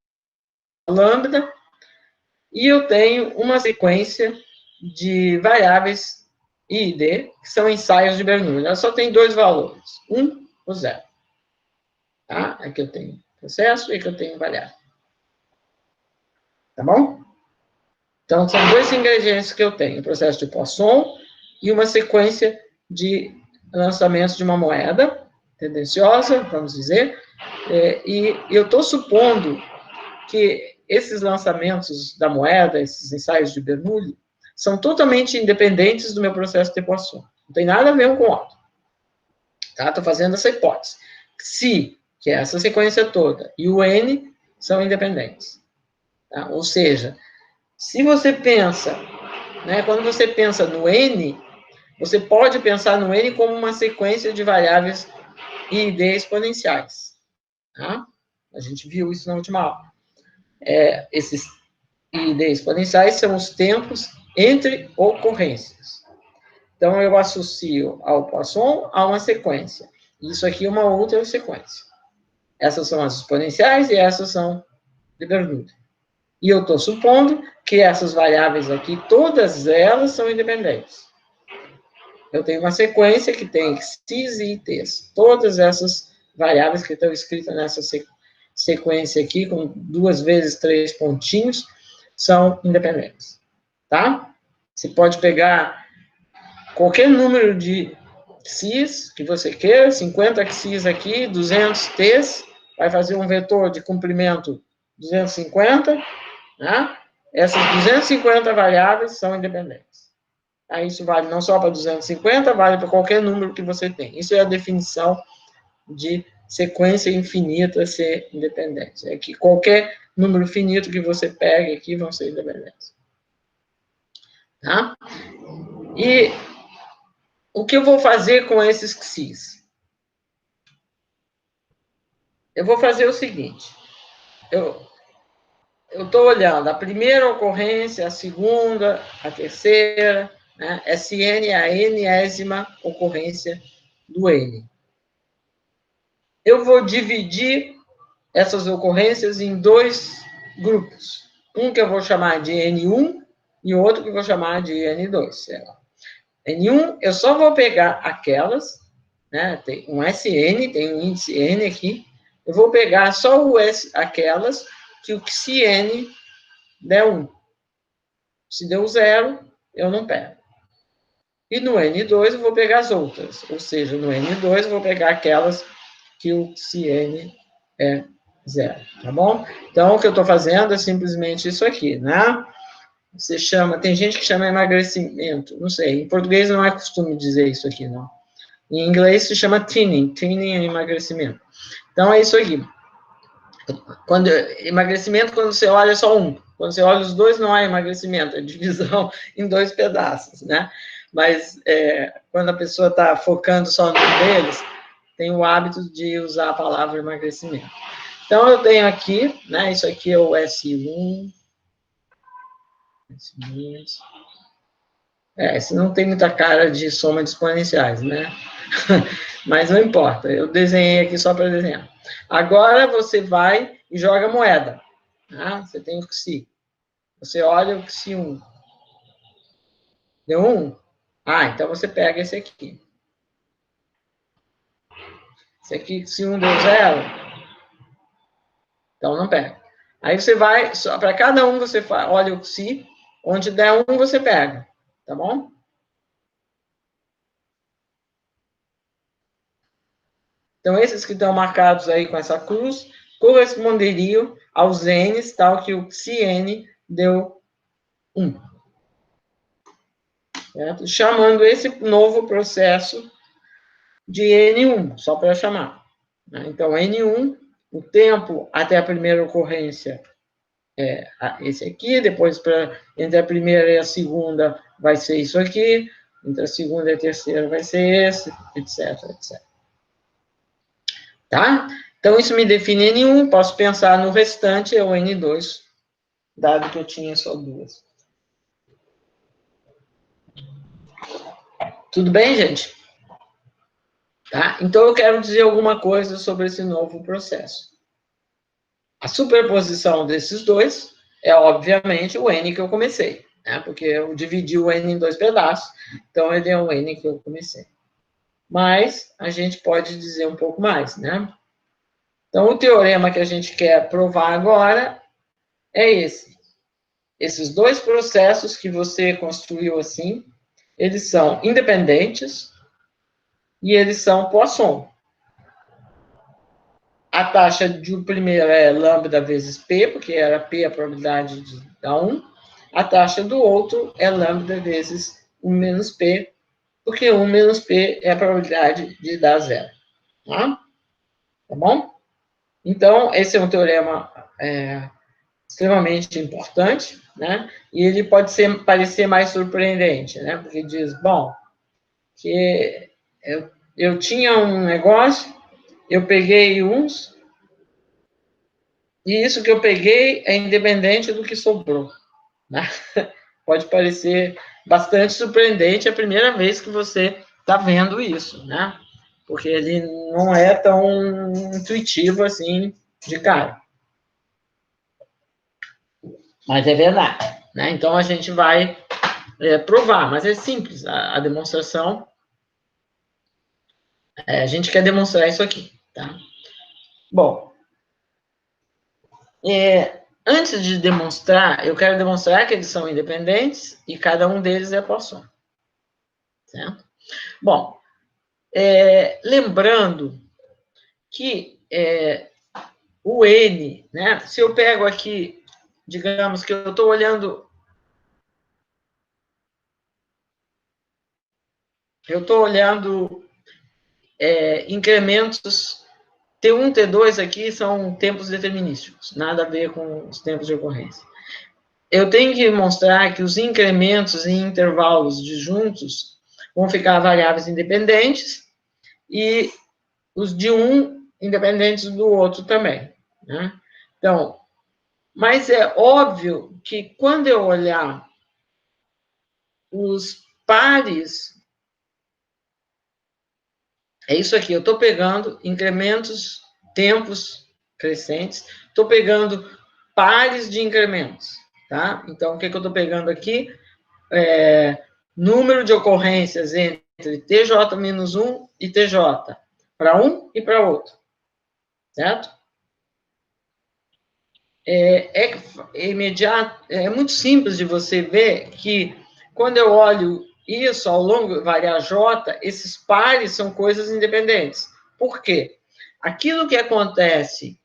lambda e eu tenho uma sequência de variáveis I e D, que são ensaios de Bernoulli. Ela só tem dois valores, 1 ou 0. Tá? Aqui eu tenho processo e aqui eu tenho variável. Tá bom? Então, são dois ingredientes que eu tenho, o processo de Poisson e uma sequência de lançamentos de uma moeda tendenciosa, vamos dizer, e eu estou supondo que esses lançamentos da moeda, esses ensaios de Bernoulli, são totalmente independentes do meu processo de Poisson. Não tem nada a ver um com o outro. Tá? Estou fazendo essa hipótese. Se, que é essa sequência toda, e o N são independentes. Tá? Ou seja, se você pensa, né, quando você pensa no N, você pode pensar no N como uma sequência de variáveis I e D exponenciais. Tá? A gente viu isso na última aula. Esses I e D exponenciais são os tempos entre ocorrências. Então, eu associo ao Poisson a uma sequência. Isso aqui é uma outra sequência. Essas são as exponenciais e essas são de Bernoulli. E eu estou supondo que essas variáveis aqui, todas elas são independentes. Eu tenho uma sequência que tem x e t's. Todas essas variáveis que estão escritas nessa sequência aqui, com 2 vezes 3 pontinhos, são independentes. Tá? Você pode pegar qualquer número de x's que você queira, 50 x's aqui, 200 t's, vai fazer um vetor de comprimento 250, né? Essas 250 variáveis são independentes. Aí isso vale não só para 250, vale para qualquer número que você tem. Isso é a definição de sequência infinita ser independente. É que qualquer número finito que você pegue aqui vão ser independentes. Tá? E o que eu vou fazer com esses x's? Eu vou fazer o seguinte. eu estou olhando a primeira ocorrência, a segunda, a terceira, né? SN é a enésima ocorrência do N. Eu vou dividir essas ocorrências em dois grupos. Um que eu vou chamar de N1 e outro que eu vou chamar de N2. N1, eu só vou pegar aquelas, né? Tem um SN, tem um índice N aqui. Eu vou pegar só aquelas que o XN der 1. Se deu 0, eu não pego. E no N2 eu vou pegar as outras. Ou seja, no N2 eu vou pegar aquelas que o XN é 0, tá bom? Então, o que eu estou fazendo é simplesmente isso aqui, né? Você chama, tem gente que chama emagrecimento, não sei, em português não é costume dizer isso aqui, não. Em inglês se chama thinning, thinning é emagrecimento. Então, é isso aqui. Emagrecimento, quando você olha só um. Quando você olha os dois, não há emagrecimento, é divisão em dois pedaços, né? Mas quando a pessoa está focando só num deles, tem o hábito de usar a palavra emagrecimento. Então, eu tenho aqui, né? Isso aqui é o S1. Esse não tem muita cara de soma de exponenciais, né? Mas não importa, eu desenhei aqui só para desenhar. Agora você vai e joga moeda. Tá? Você tem o XI. Você olha o XI1. Deu 1? Ah, então você pega esse aqui. Esse aqui, XI1 deu 0. Então não pega. Aí você vai, para cada um você olha o XI, onde der 1 você pega. Tá bom? Então, esses que estão marcados aí com essa cruz corresponderiam aos N's, tal que o XN deu 1. Certo? Chamando esse novo processo de N1, só para chamar. Então, N1, o tempo até a primeira ocorrência é esse aqui, depois entre a primeira e a segunda vai ser isso aqui, entre a segunda e a terceira vai ser esse, etc, etc. Tá? Então, isso me define N1, posso pensar no restante, é o N2, dado que eu tinha só duas. Tudo bem, gente? Tá? Então, eu quero dizer alguma coisa sobre esse novo processo. A superposição desses dois é, obviamente, o N que eu comecei, né? Porque eu dividi o N em dois pedaços, então ele é o N que eu comecei. Mas a gente pode dizer um pouco mais, né? Então, o teorema que a gente quer provar agora é esse. Esses dois processos que você construiu assim, eles são independentes e eles são Poisson. A taxa de o primeiro é lambda vezes P, porque era P a probabilidade de dar 1. A taxa do outro é lambda vezes 1 menos P, porque 1 menos P é a probabilidade de dar 0. Tá? Tá bom? Então, esse é um teorema extremamente importante, né? E ele pode parecer mais surpreendente, né? Porque diz, bom, que eu tinha um negócio, eu peguei uns, e isso que eu peguei é independente do que sobrou, né? Pode parecer bastante surpreendente a primeira vez que você está vendo isso, né? Porque ele não é tão intuitivo assim de cara. Mas é verdade, né? Então a gente vai provar, mas é simples a demonstração. A gente quer demonstrar isso aqui, tá? Bom, antes de demonstrar, eu quero demonstrar que eles são independentes e cada um deles é Poisson, certo? Bom, lembrando que o N, né? Se eu pego aqui, digamos que eu estou olhando incrementos T1, T2 aqui são tempos determinísticos, nada a ver com os tempos de ocorrência. Eu tenho que mostrar que os incrementos em intervalos disjuntos vão ficar variáveis independentes e os de um independentes do outro também, né? Então, Mas é óbvio que quando eu olhar os pares, é isso aqui, eu estou pegando incrementos, tempos crescentes, estou pegando pares de incrementos, tá? Então, o que eu estou pegando aqui? Número de ocorrências entre TJ-1 e TJ, para um e para outro, certo? É imediato, é muito simples de você ver que quando eu olho isso ao longo do variar J, esses pares são coisas independentes. Por quê? Aquilo que acontece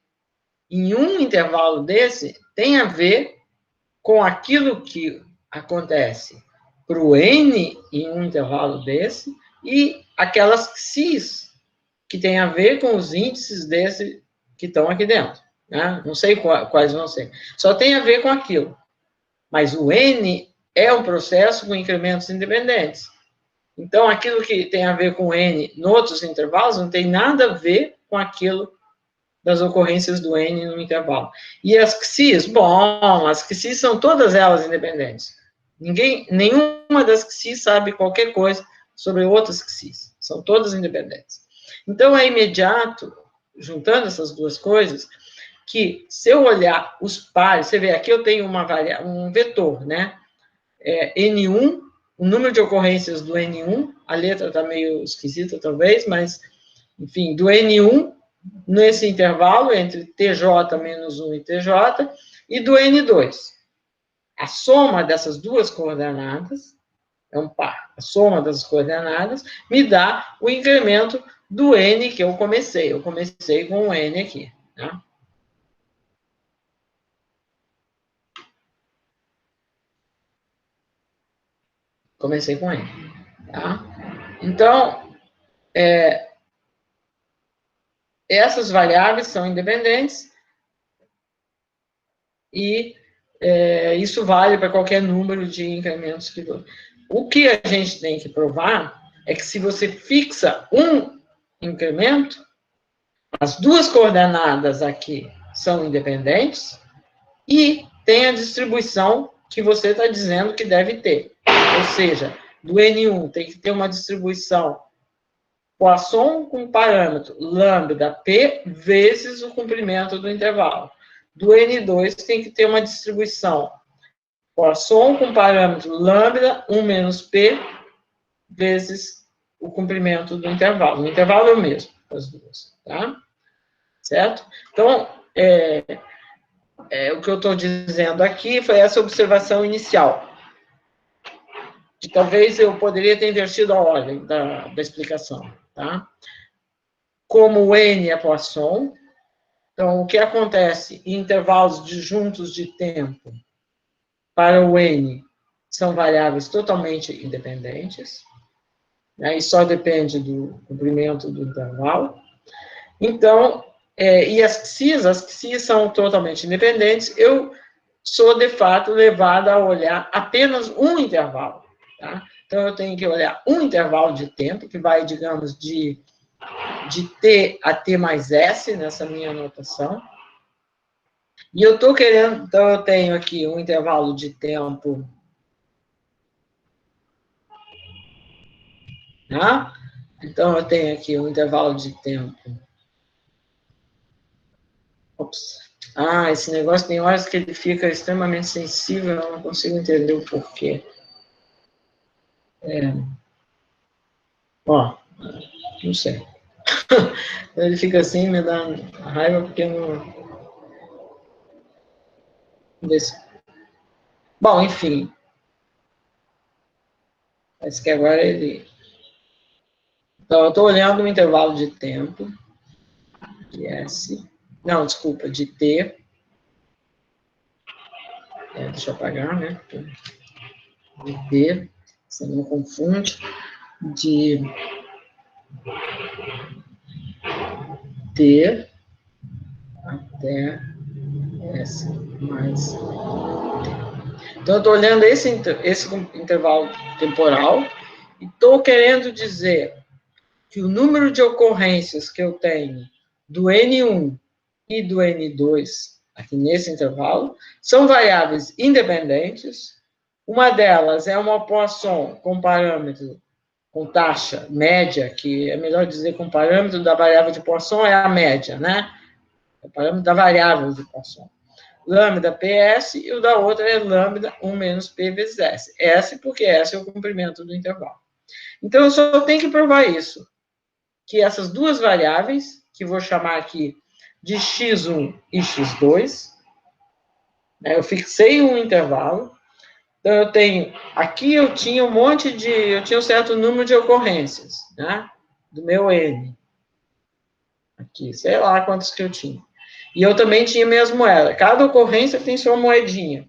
em um intervalo desse tem a ver com aquilo que acontece para o N em um intervalo desse e aquelas x's que tem a ver com os índices desse que estão aqui dentro. Né? Não sei quais vão ser. Só tem a ver com aquilo. Mas o N é um processo com incrementos independentes. Então, aquilo que tem a ver com N em outros intervalos não tem nada a ver com aquilo das ocorrências do N no intervalo. E as x's? Bom, as x's são todas elas independentes. Nenhuma das x's sabe qualquer coisa sobre outras x's. São todas independentes. Então, é imediato, juntando essas duas coisas, que se eu olhar os pares, você vê, aqui eu tenho um vetor, né? N1, o número de ocorrências do N1, a letra está meio esquisita, talvez, mas, enfim, do N1, nesse intervalo entre TJ menos 1 e TJ, e do N2. A soma dessas duas coordenadas, é um par, a soma das coordenadas, me dá o incremento do N que eu comecei. Eu comecei com o N aqui, tá? Comecei com N, tá? Então, essas variáveis são independentes e isso vale para qualquer número de incrementos que for. O que a gente tem que provar é que se você fixa um incremento, as duas coordenadas aqui são independentes e tem a distribuição que você está dizendo que deve ter. Ou seja, do N1 tem que ter uma distribuição Poisson com parâmetro lambda P vezes o comprimento do intervalo. Do N2 tem que ter uma distribuição Poisson com parâmetro lambda 1 menos P vezes o comprimento do intervalo. O intervalo é o mesmo, as duas, tá? Certo? Então, o que eu estou dizendo aqui foi essa observação inicial. Que talvez eu poderia ter invertido a ordem da explicação, tá? Como o N é Poisson, então, o que acontece em intervalos disjuntos de tempo para o N são variáveis totalmente independentes, né, e só depende do comprimento do intervalo. Então, e as x's são totalmente independentes, eu sou, de fato, levada a olhar apenas um intervalo. Tá? Então, eu tenho que olhar um intervalo de tempo, que vai, digamos, de T a T mais S, nessa minha anotação. E eu estou querendo, então, eu tenho aqui um intervalo de tempo. Tá? Então, eu tenho aqui um intervalo de tempo. Ops. Esse negócio tem horas que ele fica extremamente sensível, eu não consigo entender o porquê. Ó, não sei. Ele fica assim, me dá raiva porque não. Bom, enfim. Parece que agora ele. Então, eu estou olhando o intervalo de tempo, de S. Não, desculpa, de T. Deixa eu apagar, né? De T, você não confunde. De T até S mais T. Então, eu estou olhando esse intervalo temporal e estou querendo dizer que o número de ocorrências que eu tenho do N1 e do N2 aqui nesse intervalo, são variáveis independentes. Uma delas é uma Poisson com parâmetro, com taxa média, que é melhor dizer com parâmetro da variável de Poisson, é a média, né? É o parâmetro da variável de Poisson. Lambda PS, e o da outra é lambda 1 menos P vezes S. S porque S é o comprimento do intervalo. Então, eu só tenho que provar isso, que essas duas variáveis, que vou chamar aqui de x1 e x2, né, eu fixei um intervalo, então eu tenho, aqui eu tinha eu tinha um certo número de ocorrências, né, do meu N. Aqui, sei lá quantos que eu tinha. E eu também tinha minhas moedas. Cada ocorrência tem sua moedinha,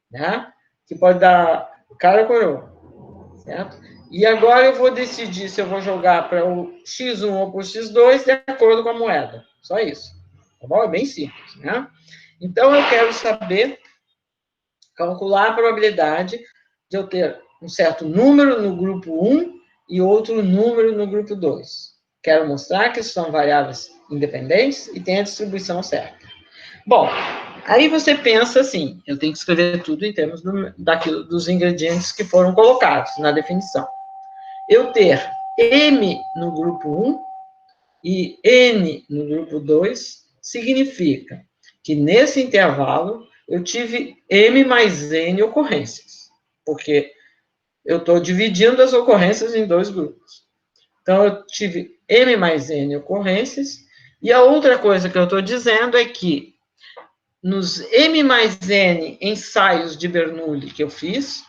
né, que pode dar cara ou coroa, certo? E agora eu vou decidir se eu vou jogar para o x1 ou para o x2 de acordo com a moeda. Só isso. Tá bom? É bem simples, né? Então, eu quero saber, calcular a probabilidade de eu ter um certo número no grupo 1 e outro número no grupo 2. Quero mostrar que são variáveis independentes e tem a distribuição certa. Bom, aí você pensa assim, eu tenho que escrever tudo em termos dos ingredientes que foram colocados na definição. Eu ter M no grupo 1 e N no grupo 2 significa que nesse intervalo eu tive M mais N ocorrências, porque eu estou dividindo as ocorrências em dois grupos. Então, eu tive M mais N ocorrências, e a outra coisa que eu estou dizendo é que nos M mais N ensaios de Bernoulli que eu fiz,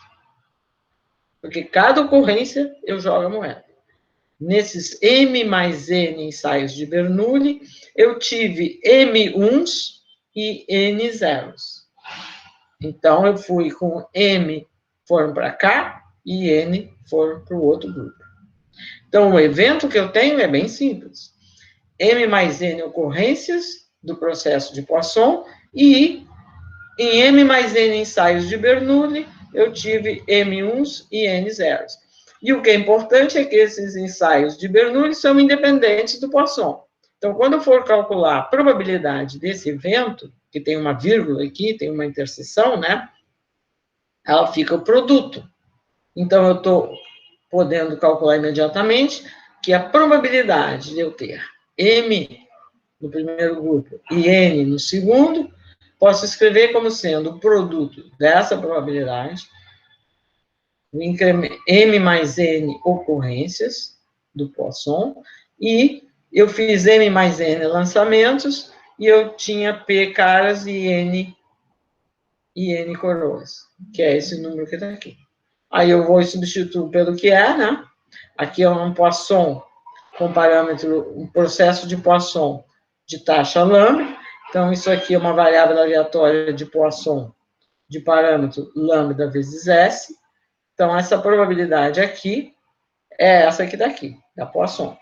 porque cada ocorrência eu jogo a moeda. Nesses M mais N ensaios de Bernoulli, eu tive M1s e N zeros. Então, eu fui com M foram para cá e N foram para o outro grupo. Então, o evento que eu tenho é bem simples. M mais N ocorrências do processo de Poisson e em M mais N ensaios de Bernoulli, eu tive M1s e N zeros. E o que é importante é que esses ensaios de Bernoulli são independentes do Poisson. Então, quando eu for calcular a probabilidade desse evento, que tem uma vírgula aqui, tem uma interseção, né? Ela fica o produto. Então, eu estou podendo calcular imediatamente que a probabilidade de eu ter M no primeiro grupo e N no segundo, posso escrever como sendo o produto dessa probabilidade, o M mais N ocorrências do Poisson, e eu fiz M mais N lançamentos, e eu tinha P caras e N coroas, que é esse número que está aqui. Aí eu vou substituir pelo que é, né? Aqui é um Poisson com parâmetro, um processo de Poisson de taxa lambda. Então, isso aqui é uma variável aleatória de Poisson de parâmetro lambda vezes S. Então, essa probabilidade aqui é essa aqui daqui, da Poisson.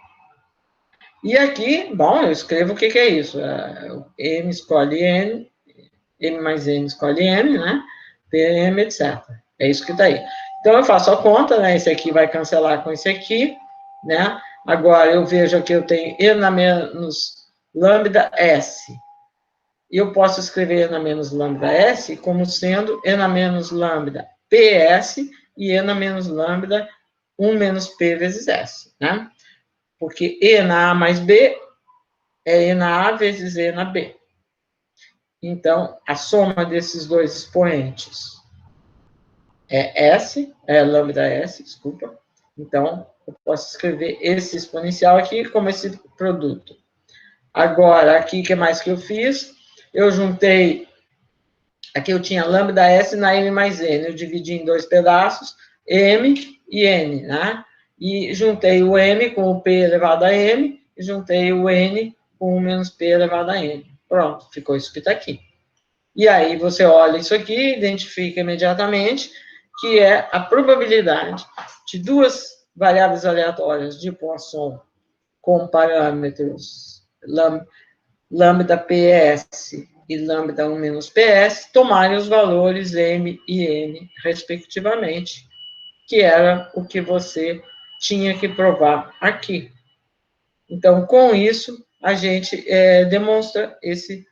E aqui, bom, eu escrevo o que é isso. M escolhe N, M mais N escolhe M, né? PM, etc. É isso que está aí. Então, eu faço a conta, né? Esse aqui vai cancelar com esse aqui, né? Agora, eu vejo que eu tenho E na menos lambda S. E eu posso escrever E na menos lambda S como sendo E na menos lambda PS e E na menos lambda 1 menos P vezes S, né? Porque E na A mais B é E na A vezes E na B. Então, a soma desses dois expoentes é S, é lambda S, desculpa. Então, eu posso escrever esse exponencial aqui como esse produto. Agora, aqui, o que mais que eu fiz? Eu juntei, aqui eu tinha lambda S na M mais N, eu dividi em dois pedaços, M e N, né? E juntei o M com o P elevado a M, e juntei o N com o menos P elevado a N. Pronto, ficou isso que está aqui. E aí, você olha isso aqui, identifica imediatamente que é a probabilidade de duas variáveis aleatórias de Poisson com parâmetros lambda PS e lambda 1 menos PS tomarem os valores M e N, respectivamente, que era o que você tinha que provar aqui. Então, com isso, a gente demonstra esse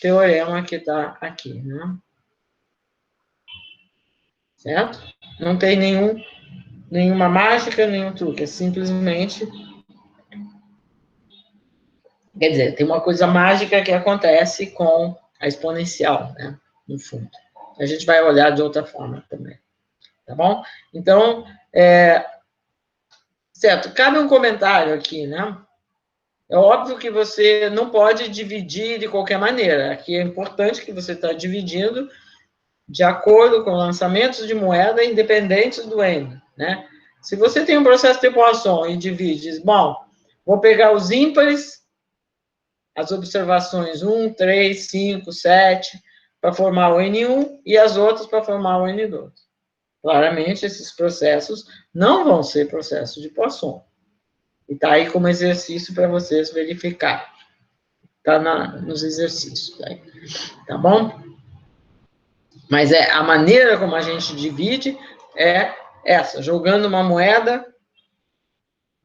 teorema que está aqui, né? Certo? Não tem nenhuma mágica, nenhum truque, é simplesmente... Quer dizer, tem uma coisa mágica que acontece com a exponencial, né? No fundo. A gente vai olhar de outra forma também, tá bom? Então, certo, cabe um comentário aqui, né? É óbvio que você não pode dividir de qualquer maneira. Aqui é importante que você está dividindo de acordo com lançamentos de moeda independentes do N, né? Se você tem um processo de Poisson e divide, diz, bom, vou pegar os ímpares, as observações 1, 3, 5, 7, para formar o N1 e as outras para formar o N2. Claramente, esses processos não vão ser processos de Poisson. E está aí como exercício para vocês verificar. Está nos exercícios. Tá bom? Mas a maneira como a gente divide é essa, jogando uma moeda,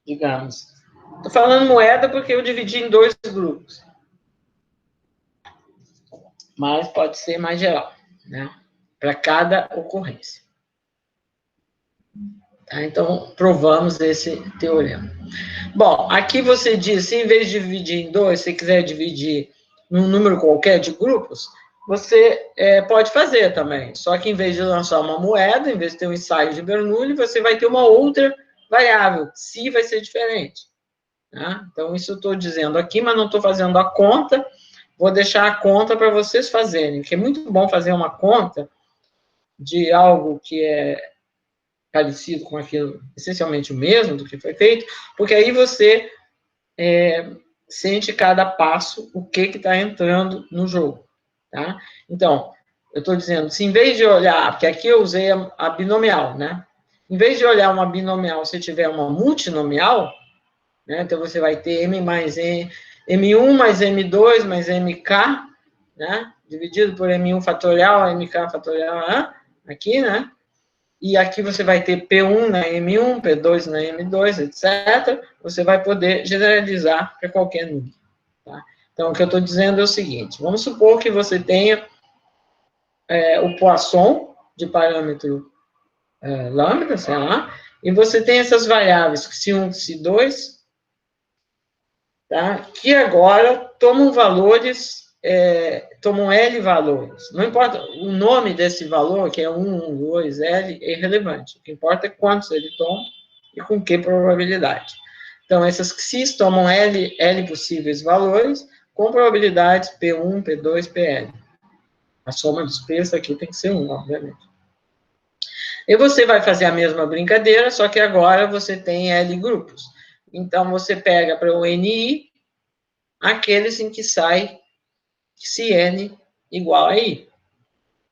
digamos. Estou falando moeda porque eu dividi em 2 grupos. Mas pode ser mais geral, né? Para cada ocorrência. Tá? Então, provamos esse teorema. Bom, aqui você diz, se em vez de dividir em 2, você quiser dividir num número qualquer de grupos, você pode fazer também. Só que em vez de lançar uma moeda, em vez de ter um ensaio de Bernoulli, você vai ter uma outra variável. Se vai ser diferente. Tá? Então, isso eu estou dizendo aqui, mas não estou fazendo a conta. Vou deixar a conta para vocês fazerem, que é muito bom fazer uma conta de algo que é parecido com aquilo, essencialmente o mesmo do que foi feito, porque aí você sente cada passo o que está entrando no jogo, tá? Então, eu estou dizendo, se em vez de olhar, porque aqui eu usei a binomial, né? Em vez de olhar uma binomial, se tiver uma multinomial, né? Então você vai ter M mais M1 mais M2 mais MK, né? Dividido por M1 fatorial, MK fatorial, aqui, né? E aqui você vai ter P1 na M1, P2 na M2, etc. Você vai poder generalizar para qualquer número. Tá? Então, o que eu estou dizendo é o seguinte, vamos supor que você tenha o Poisson de parâmetro lambda, sei lá, e você tem essas variáveis, ψ1, ψ2, tá? Que agora tomam valores, tomam L valores. Não importa, o nome desse valor, que é 1, 2, L, é irrelevante. O que importa é quantos ele toma e com que probabilidade. Então, essas x's tomam L possíveis valores, com probabilidades P1, P2, PL. A soma dos P's aqui tem que ser 1, obviamente. E você vai fazer a mesma brincadeira, só que agora você tem L grupos. Então, você pega para o NI aqueles em que sai se N igual a I.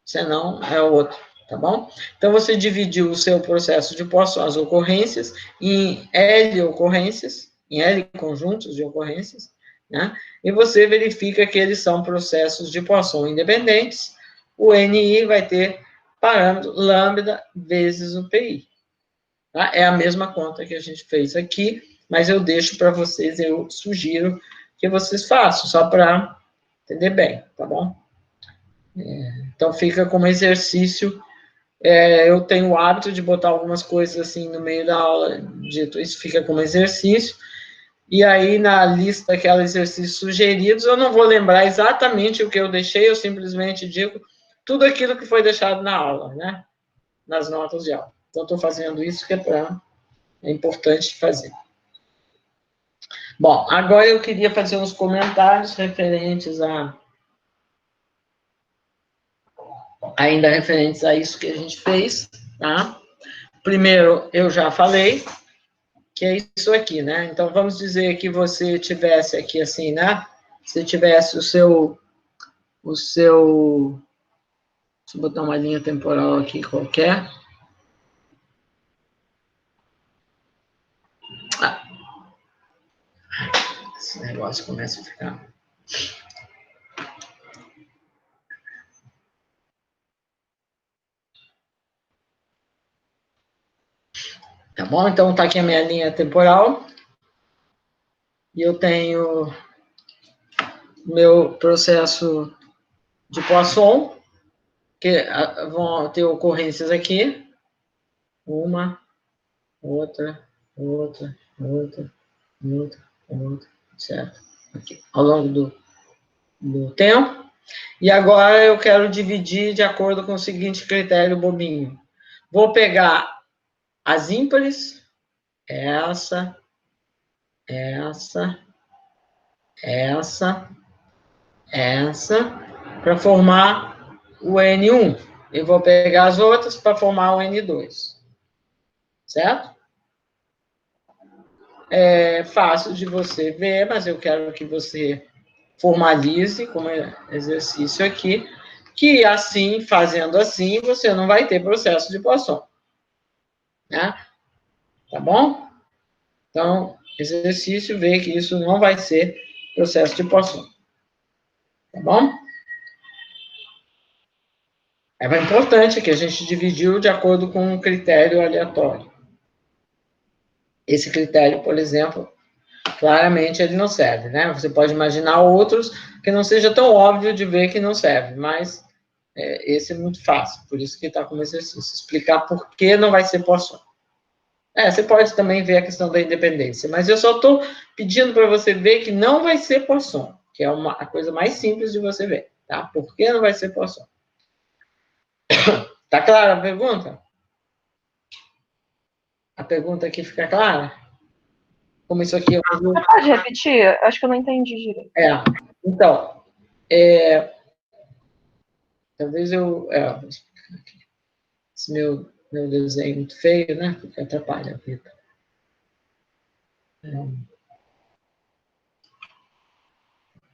Senão, é o outro, tá bom? Então, você dividiu o seu processo de Poisson, as ocorrências, em L ocorrências, em L conjuntos de ocorrências, né? E você verifica que eles são processos de Poisson independentes. O NI vai ter parâmetro lambda vezes o PI. Tá? É a mesma conta que a gente fez aqui, mas eu deixo para vocês, eu sugiro que vocês façam, só para entender bem, tá bom? Então, fica como exercício. Eu tenho o hábito de botar algumas coisas assim no meio da aula, dito isso, fica como exercício. E aí, na lista daqueles exercícios sugeridos, eu não vou lembrar exatamente o que eu deixei, eu simplesmente digo tudo aquilo que foi deixado na aula, né? Nas notas de aula. Então, estou fazendo isso que é importante fazer. Bom, agora eu queria fazer uns comentários referentes ainda referentes a isso que a gente fez, tá? Primeiro, eu já falei, que é isso aqui, né? Então, vamos dizer que você tivesse aqui assim, né? Se tivesse o seu... Deixa eu botar uma linha temporal aqui qualquer. Esse negócio começa a ficar... Tá bom? Então, tá aqui a minha linha temporal. E eu tenho meu processo de Poisson, que vão ter ocorrências aqui, uma, outra, certo? Aqui, ao longo do tempo. E agora eu quero dividir de acordo com o seguinte critério bobinho. Vou pegar as ímpares, essa, para formar o N1. E vou pegar as outras para formar o N2. Certo? É fácil de você ver, mas eu quero que você formalize como exercício aqui, que assim, fazendo assim, você não vai ter processo de Poisson. Né? Tá bom? Então, exercício, vê que isso não vai ser processo de Poisson. Tá bom? É importante que a gente dividiu de acordo com um critério aleatório. Esse critério, por exemplo, claramente ele não serve, né? Você pode imaginar outros que não seja tão óbvio de ver que não serve, mas esse é muito fácil, por isso que está como exercício. Explicar por que não vai ser Poisson. Você pode também ver a questão da independência, mas eu só estou pedindo para você ver que não vai ser Poisson, que é a coisa mais simples de você ver, tá? Por que não vai ser Poisson? Tá clara a pergunta? A pergunta aqui fica clara? Como isso aqui... Você pode repetir? Acho que eu não entendi direito. Então, talvez eu... esse meu desenho muito feio, né? Porque atrapalha a vida.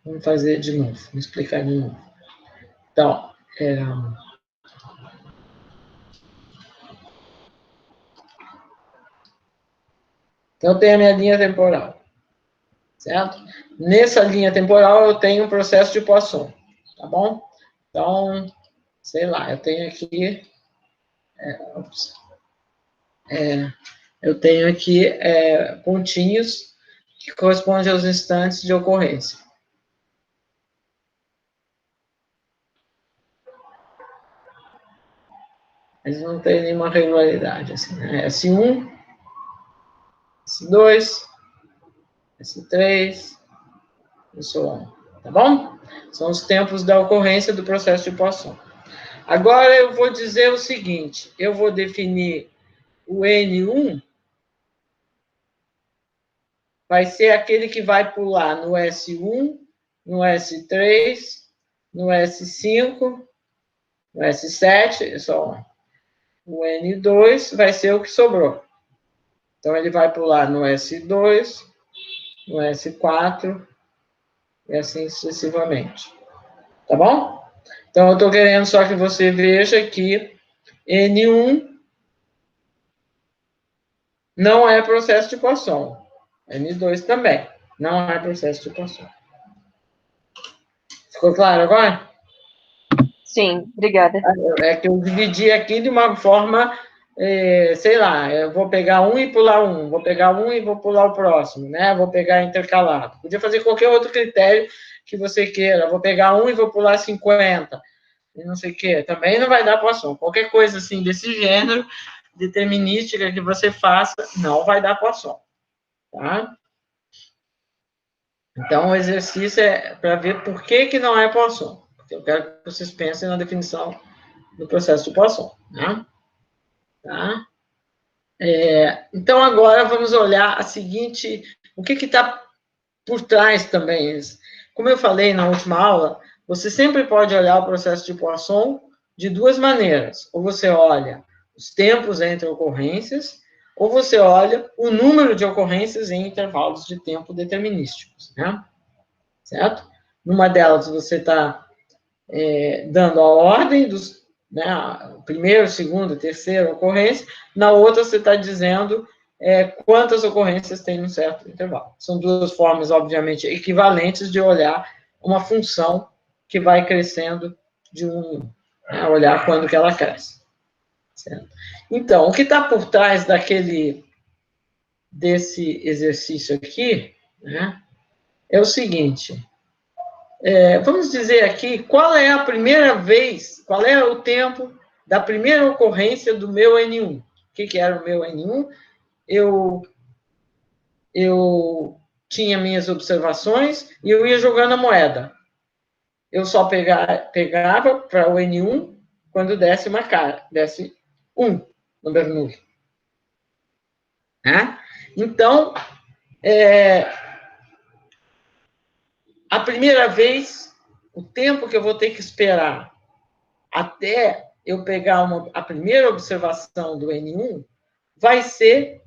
Vamos fazer de novo, vamos explicar de novo. Então, então, eu tenho a minha linha temporal, certo? Nessa linha temporal, eu tenho um processo de Poisson, tá bom? Então, sei lá, eu tenho aqui... eu tenho aqui pontinhos que correspondem aos instantes de ocorrência. Eles não têm nenhuma regularidade, assim, né? S1, S2, S3, e so on, tá bom? São os tempos da ocorrência do processo de Poisson. Agora eu vou dizer o seguinte, eu vou definir o N1, vai ser aquele que vai pular no S1, no S3, no S5, no S7, só o N2 vai ser o que sobrou. Então, ele vai pular no S2, no S4, e assim sucessivamente. Tá bom? Então, eu estou querendo só que você veja que N1 não é processo de Poisson. N2 também não é processo de Poisson. Ficou claro agora? Sim, obrigada. É que eu dividi aqui de uma forma, sei lá, eu vou pegar um e pular um, vou pegar um e vou pular o próximo, né? Vou pegar intercalado. Podia fazer qualquer outro critério que você queira. Vou pegar um e vou pular 50, e não sei o quê. Também não vai dar Poisson. Qualquer coisa assim desse gênero, determinística que você faça, não vai dar Poisson, tá? Então, o exercício é para ver por que não é Poisson. Porque eu quero que vocês pensem na definição do processo de Poisson, né? Tá? Então, agora vamos olhar o que está por trás também. Como eu falei na última aula, você sempre pode olhar o processo de Poisson de duas maneiras. Ou você olha os tempos entre ocorrências, ou você olha o número de ocorrências em intervalos de tempo determinísticos, né? Certo? Numa delas, você está dando a ordem dos, né, primeiro, segundo, terceira ocorrência, na outra você está dizendo quantas ocorrências tem num certo intervalo. São duas formas, obviamente, equivalentes de olhar uma função que vai crescendo de né, olhar quando que ela cresce. Certo? Então, o que está por trás desse exercício aqui, né, é o seguinte: vamos dizer aqui, qual é a primeira vez, qual é o tempo da primeira ocorrência do meu N1? O que era o meu N1? Eu tinha minhas observações e eu ia jogando a moeda. Eu só pegava para o N1 quando desse uma cara, desse 1 no Bernoulli. Né? Então, a primeira vez, o tempo que eu vou ter que esperar até eu pegar a primeira observação do N1 vai ser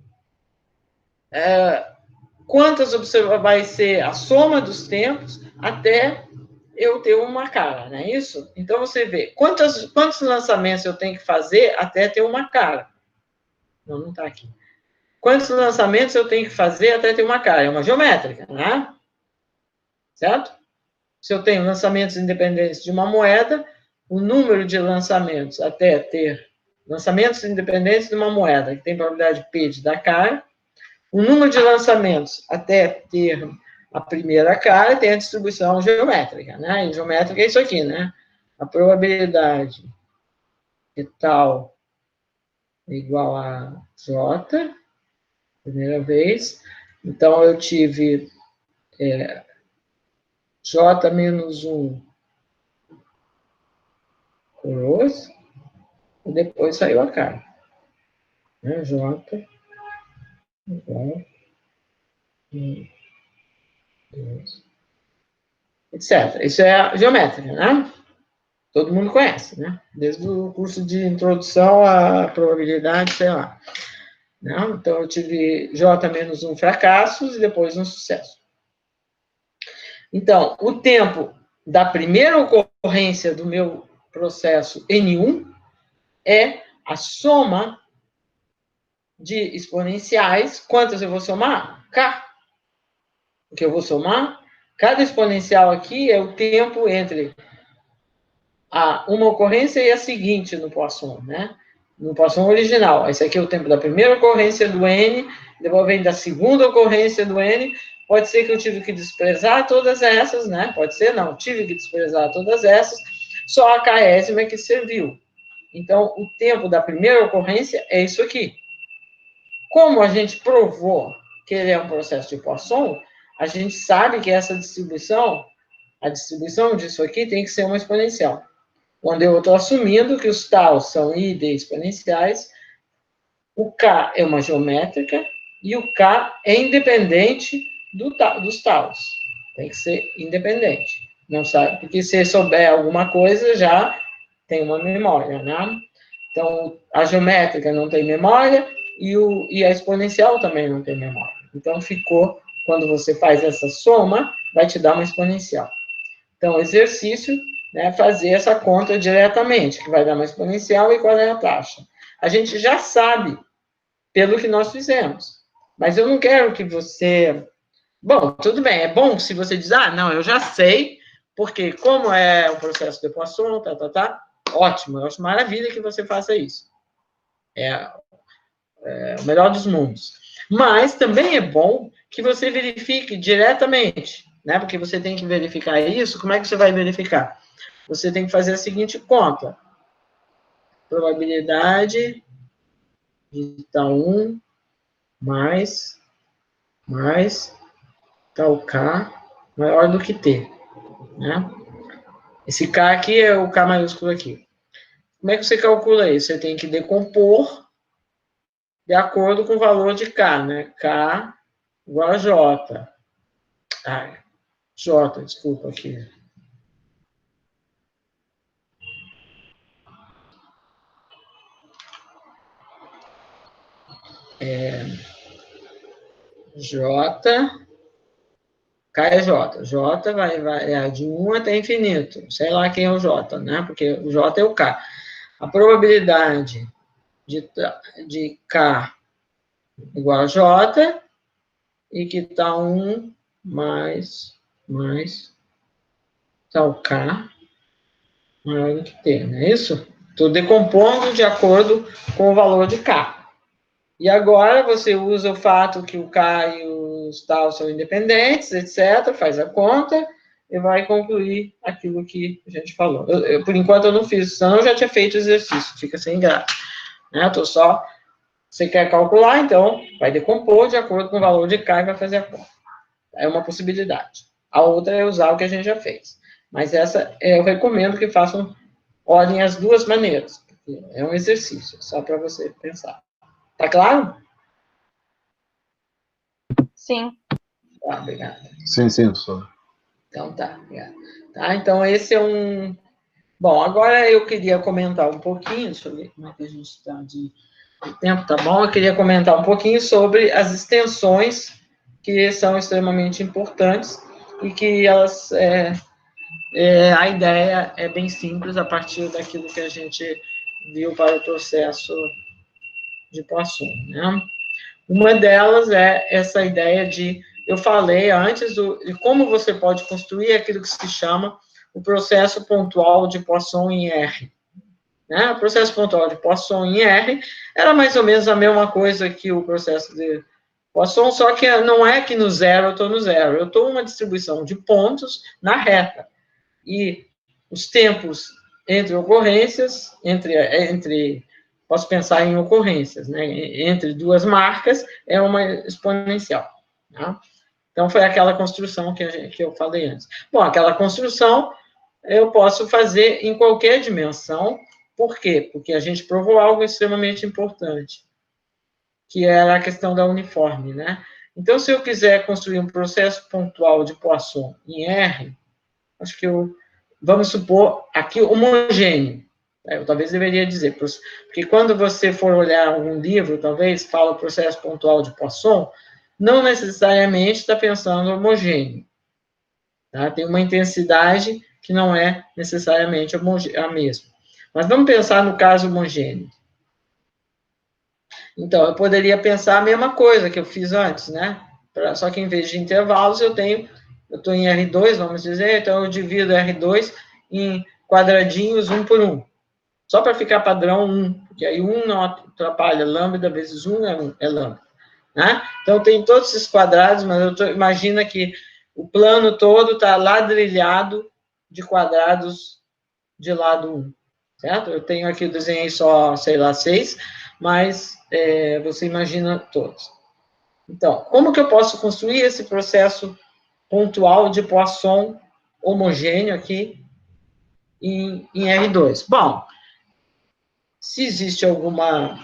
vai ser a soma dos tempos até eu ter uma cara, não é isso? Então, você vê, quantos lançamentos eu tenho que fazer até ter uma cara? Não está aqui. Quantos lançamentos eu tenho que fazer até ter uma cara? É uma geométrica, né? Certo? Se eu tenho lançamentos independentes de uma moeda, o número de lançamentos até ter lançamentos independentes de uma moeda, que tem probabilidade P de dar cara, o número de lançamentos até ter a primeira cara tem a distribuição geométrica, né? E geométrica é isso aqui, né? A probabilidade de tal igual a J, primeira vez. Então, eu tive J menos 1 coroas, e depois saiu a cara. Né? J igual a 1, 2, etc. Isso é a geométrica, né? Todo mundo conhece, né? Desde o curso de introdução à probabilidade, sei lá. Né? Então, eu tive J menos 1 fracassos e depois um sucesso. Então, o tempo da primeira ocorrência do meu processo N1 é a soma de exponenciais. Quantas eu vou somar? K. O que eu vou somar? Cada exponencial aqui é o tempo entre uma ocorrência e a seguinte no Poisson, né? No Poisson original. Esse aqui é o tempo da primeira ocorrência do N, depois vem da segunda ocorrência do N. Pode ser que eu tive que desprezar todas essas, né? Pode ser, não. Tive que desprezar todas essas. Só a késima é que serviu. Então, o tempo da primeira ocorrência é isso aqui. Como a gente provou que ele é um processo de Poisson, a gente sabe que essa distribuição, a distribuição disso aqui tem que ser uma exponencial. Quando eu estou assumindo que os taus são I e D exponenciais, o K é uma geométrica e o K é independente dos taus. Tem que ser independente. Não sabe? Porque se souber alguma coisa, já tem uma memória, né? Então, a geométrica não tem memória e a exponencial também não tem memória. Então, quando você faz essa soma, vai te dar uma exponencial. Então, o exercício, né, fazer essa conta diretamente, que vai dar uma exponencial e qual é a taxa. A gente já sabe, pelo que nós fizemos. Mas eu não quero que você... Bom, tudo bem, é bom se você diz, não, eu já sei, porque como é o processo de Poisson, ótimo, eu acho maravilha que você faça isso. É o melhor dos mundos. Mas também é bom que você verifique diretamente, né? Porque você tem que verificar isso. Como é que você vai verificar? Você tem que fazer a seguinte conta. Probabilidade de tal 1 mais tal K maior do que T, né? Esse K aqui é o K maiúsculo aqui. Como é que você calcula isso? Você tem que decompor de acordo com o valor de K, né? K igual a J. J, desculpa aqui. J, K é J. J vai de 1 até infinito. Sei lá quem é o J, né? Porque o J é o K. A probabilidade de K igual a J e que tá 1 mais tal K maior do que T, não é isso? Estou decompondo de acordo com o valor de K. E agora você usa o fato que o K e os tal são independentes, etc., faz a conta, e vai concluir aquilo que a gente falou. Por enquanto eu não fiz, senão eu já tinha feito o exercício, fica sem graça. Né? Você quer calcular, então vai decompor de acordo com o valor de K e vai fazer a conta. É uma possibilidade. A outra é usar o que a gente já fez. Mas essa eu recomendo que façam, olhem as duas maneiras. É um exercício, só para você pensar. Tá claro? Sim. Tá, obrigada. Sim, professor. Então tá, obrigada. Tá, então esse é um... Bom, agora eu queria comentar um pouquinho, deixa eu ver como é que a gente está de tempo, tá bom? Eu queria comentar um pouquinho sobre as extensões que são extremamente importantes e que elas... a ideia é bem simples a partir daquilo que a gente viu para o processo de Poisson, né? Uma delas é essa ideia de, eu falei antes, de como você pode construir aquilo que se chama o processo pontual de Poisson em R. Né? O processo pontual de Poisson em R era mais ou menos a mesma coisa que o processo de Poisson, só que não é que no zero eu estou no zero, eu estou numa distribuição de pontos na reta. E os tempos entre ocorrências, posso pensar em ocorrências, né? Entre duas marcas, é uma exponencial. Tá? Então, foi aquela construção que eu falei antes. Bom, aquela construção eu posso fazer em qualquer dimensão. Por quê? Porque a gente provou algo extremamente importante, que era a questão da uniforme, né? Então, se eu quiser construir um processo pontual de Poisson em R, acho que vamos supor, aqui, homogêneo. Eu talvez deveria dizer, porque quando você for olhar um livro, talvez, fala o processo pontual de Poisson, não necessariamente está pensando homogêneo. Tá? Tem uma intensidade que não é necessariamente a mesma. Mas vamos pensar no caso homogêneo. Então, eu poderia pensar a mesma coisa que eu fiz antes, né? Só que em vez de intervalos, eu estou em R2, vamos dizer, então eu divido R2 em quadradinhos 1 por 1. Só para ficar padrão 1, porque aí 1 não atrapalha, lambda vezes 1 é lambda. Né? Então, tem todos esses quadrados, mas imagina que o plano todo está ladrilhado de quadrados de lado 1. Certo? Eu tenho aqui, eu desenhei só, sei lá, 6, mas você imagina todos. Então, como que eu posso construir esse processo pontual de Poisson homogêneo aqui em R2? Bom, se existe alguma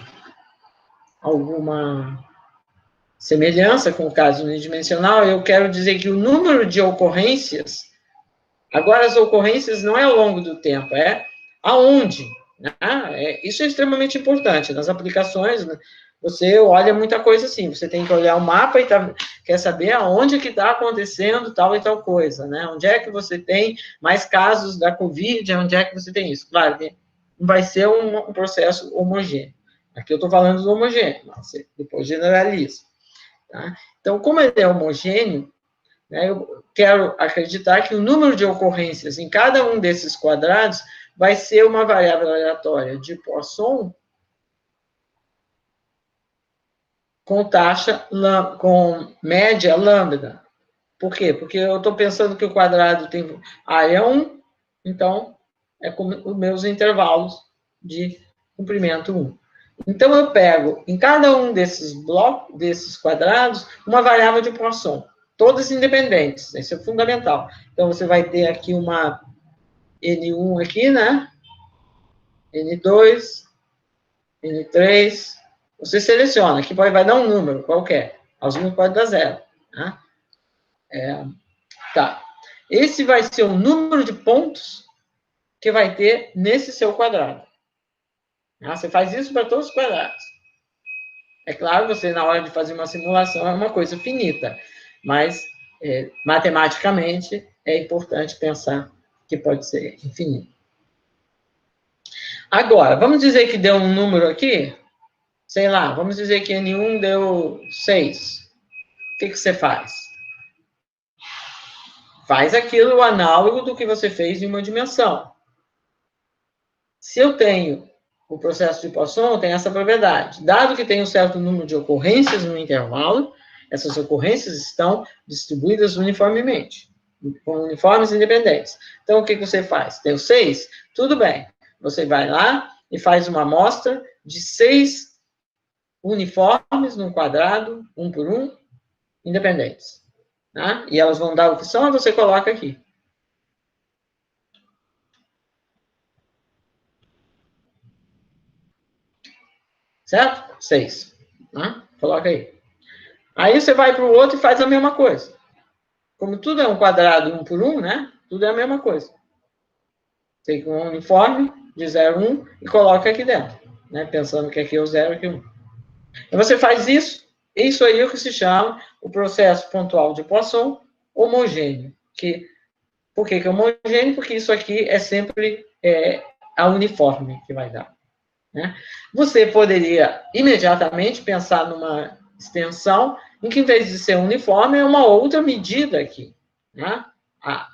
semelhança com o caso unidimensional, eu quero dizer que o número de ocorrências, agora as ocorrências não é ao longo do tempo, é aonde. Né? Isso é extremamente importante. Nas aplicações, você olha muita coisa assim, você tem que olhar o mapa e quer saber aonde que está acontecendo tal e tal coisa, né? Onde é que você tem mais casos da Covid, onde é que você tem isso. Claro que não vai ser um processo homogêneo. Aqui eu estou falando do homogêneo, você depois generaliza. Tá? Então, como ele é homogêneo, né, eu quero acreditar que o número de ocorrências em cada um desses quadrados vai ser uma variável aleatória de Poisson com taxa, com média lambda. Por quê? Porque eu estou pensando que o quadrado tem área 1, então é com os meus intervalos de comprimento 1. Então, eu pego em cada um desses blocos, desses quadrados, uma variável de Poisson, todas independentes, isso é fundamental. Então, você vai ter aqui uma N1 aqui, né? N2, N3, você seleciona, aqui vai dar um número qualquer, alguns pode dar 0. Né? Tá. Esse vai ser o número de pontos que vai ter nesse seu quadrado. Você faz isso para todos os quadrados. É claro, você, na hora de fazer uma simulação, é uma coisa finita, mas, matematicamente, é importante pensar que pode ser infinito. Agora, vamos dizer que deu um número aqui, sei lá, vamos dizer que N1 deu 6. O que você faz? Faz aquilo análogo do que você fez em uma dimensão. Se eu tenho o processo de Poisson, tem essa propriedade. Dado que tem um certo número de ocorrências no intervalo, essas ocorrências estão distribuídas uniformemente. com uniformes independentes. Então, o que você faz? Tem 6? Tudo bem. Você vai lá e faz uma amostra de 6 uniformes num quadrado, um por um, independentes. Tá? E elas vão dar a opção e você coloca aqui. Certo? 6. Tá? Coloca aí. Aí você vai para o outro e faz a mesma coisa. Como tudo é um quadrado um por um, né? Tudo é a mesma coisa. Tem um uniforme de 0, 1 e coloca aqui dentro, né? Pensando que aqui é o 0 e aqui é 1. Então você faz isso, isso aí é o que se chama o processo pontual de Poisson homogêneo. Por que é homogêneo? Porque isso aqui é sempre a uniforme que vai dar. Né? Você poderia imediatamente pensar numa extensão em que, em vez de ser uniforme, é uma outra medida aqui. Né?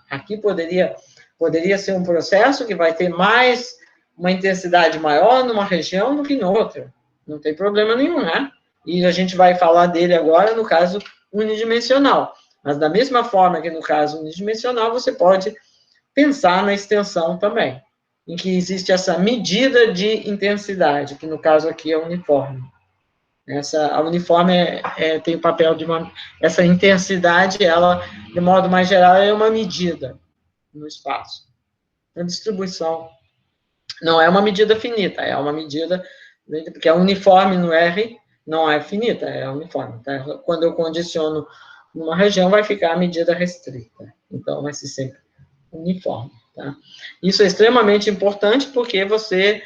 Aqui poderia ser um processo que vai ter uma intensidade maior numa região do que noutra. Não tem problema nenhum, né? E a gente vai falar dele agora no caso unidimensional. Mas da mesma forma que no caso unidimensional, você pode pensar na extensão também, em que existe essa medida de intensidade, que no caso aqui é uniforme. A uniforme tem o papel de essa intensidade, ela, de modo mais geral, é uma medida no espaço. A distribuição não é uma medida finita, é uma medida, porque a uniforme no R não é finita, é uniforme. Tá? Quando eu condiciono numa região, vai ficar a medida restrita. Então, vai ser sempre uniforme. Tá? Isso é extremamente importante porque você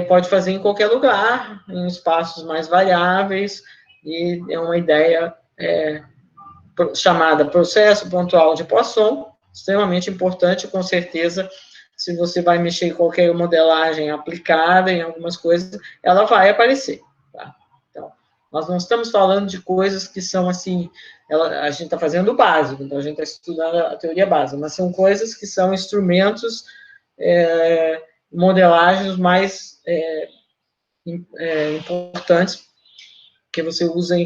pode fazer em qualquer lugar, em espaços mais variáveis, e é uma ideia chamada processo pontual de Poisson, extremamente importante, com certeza, se você vai mexer em qualquer modelagem aplicada em algumas coisas, ela vai aparecer. Tá? Então, nós não estamos falando de coisas que são assim, a gente está fazendo o básico, então a gente está estudando a teoria básica, mas são coisas que são instrumentos, modelagens mais importantes que você usa em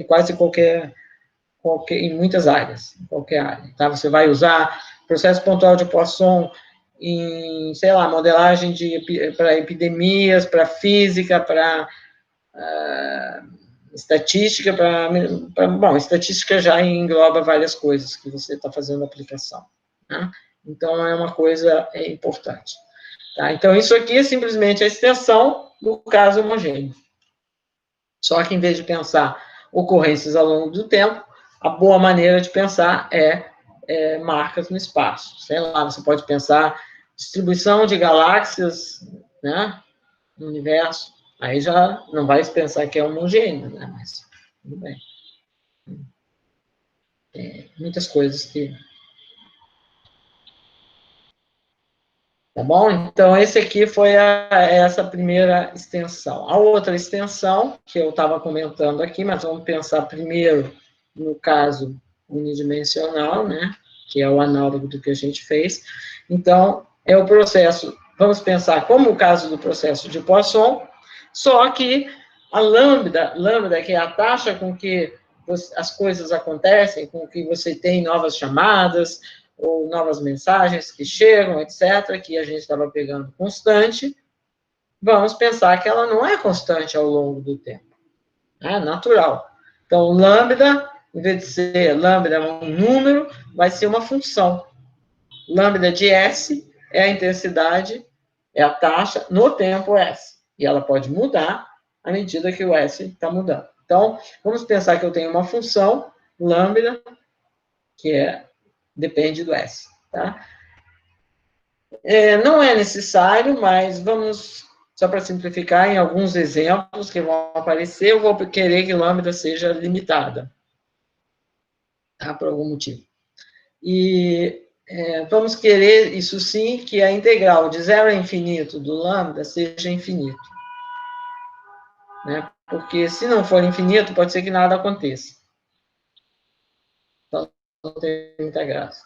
quase qualquer, em muitas áreas, em qualquer área. Tá? Você vai usar processo pontual de Poisson em, sei lá, modelagem para epidemias, para física, para estatística, bom, estatística já engloba várias coisas que você está fazendo aplicação. Né? Então, é uma coisa importante. Tá? Então, isso aqui é simplesmente a extensão do caso homogêneo. Só que, em vez de pensar ocorrências ao longo do tempo, a boa maneira de pensar é marcas no espaço. Sei lá, você pode pensar distribuição de galáxias, né, no universo. Aí já não vai pensar que é homogêneo, né, mas tudo bem. Muitas coisas que... Tá bom? Então, esse aqui foi essa primeira extensão. A outra extensão, que eu estava comentando aqui, mas vamos pensar primeiro no caso unidimensional, né? Que é o análogo do que a gente fez. Então, é o processo, vamos pensar como o caso do processo de Poisson, só que a lambda, que é a taxa com que as coisas acontecem, com que você tem novas chamadas, ou novas mensagens que chegam, etc., que a gente estava pegando constante, vamos pensar que ela não é constante ao longo do tempo. É natural. Então, lambda, em vez de ser lambda um número, vai ser uma função. Lambda de S é a intensidade, é a taxa no tempo S. E ela pode mudar à medida que o S está mudando. Então, vamos pensar que eu tenho uma função, lambda, que depende do S, tá? Não é necessário, mas vamos, só para simplificar, em alguns exemplos que vão aparecer, eu vou querer que lambda seja limitada, tá? Por algum motivo. E vamos querer, isso sim, que a integral de 0 a infinito do lambda seja infinito. Né? Porque se não for infinito, pode ser que nada aconteça. Então, não tem muita graça.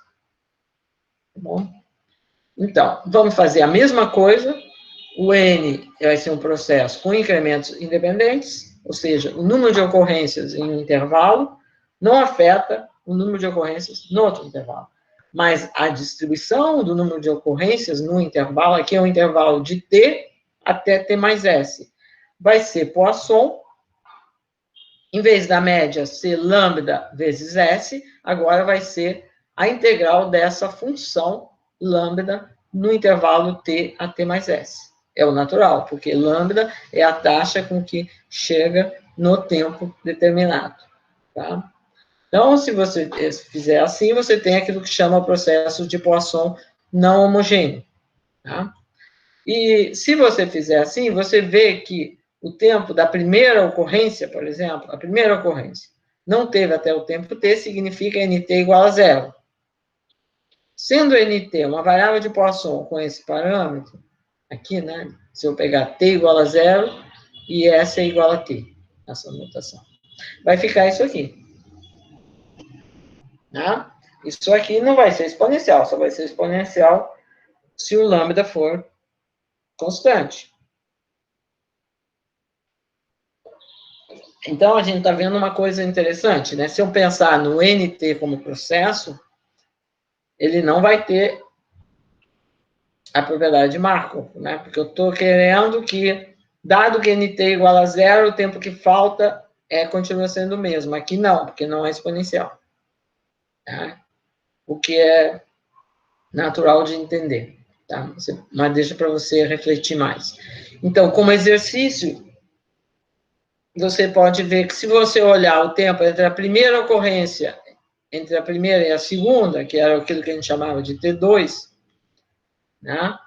Tá bom? Então, vamos fazer a mesma coisa. O N vai ser um processo com incrementos independentes, ou seja, o número de ocorrências em um intervalo não afeta o número de ocorrências no outro intervalo. Mas a distribuição do número de ocorrências no intervalo, aqui é um intervalo de t até t mais s, vai ser Poisson, em vez da média ser lambda vezes s, agora vai ser a integral dessa função lambda no intervalo t a t mais s. É o natural, porque lambda é a taxa com que chega no tempo determinado. Tá? Então, se você fizer assim, você tem aquilo que chama o processo de Poisson não homogêneo. Tá? E se você fizer assim, você vê que o tempo da primeira ocorrência, por exemplo, a primeira ocorrência, não teve até o tempo t, significa nt igual a zero. Sendo nt uma variável de Poisson com esse parâmetro, aqui, né? Se eu pegar t igual a zero e s é igual a t, essa notação. Vai ficar isso aqui. Né? Isso aqui não vai ser exponencial, só vai ser exponencial se o lambda for constante. Então, a gente está vendo uma coisa interessante, né? Se eu pensar no NT como processo, ele não vai ter a propriedade de Markov, né? Porque eu estou querendo que, dado que NT é igual a zero, o tempo que falta continua sendo o mesmo. Aqui não, porque não é exponencial. Tá? O que é natural de entender. Tá? Mas deixa para você refletir mais. Então, como exercício, você pode ver que se você olhar o tempo entre a primeira ocorrência, entre a primeira e a segunda, que era aquilo que a gente chamava de T2, né?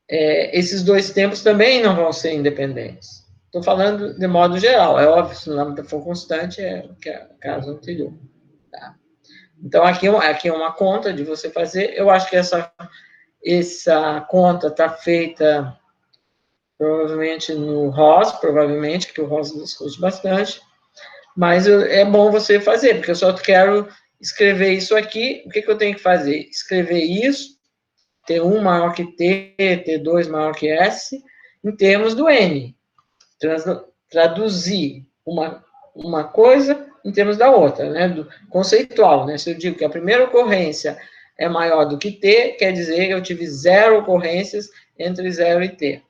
Esses dois tempos também não vão ser independentes. Estou falando de modo geral, é óbvio, se o lambda for constante, é o caso anterior. Tá? Então, aqui é uma conta de você fazer. Eu acho que essa conta está feita provavelmente no ROS, provavelmente, que o ROS discute bastante, mas é bom você fazer, porque eu só quero escrever isso aqui. O que eu tenho que fazer? Escrever isso, T1 maior que T, T2 maior que S, em termos do N. Traduzir uma coisa em termos da outra, né? Do conceitual, né? Se eu digo que a primeira ocorrência é maior do que T, quer dizer que eu tive 0 ocorrências entre 0 e T.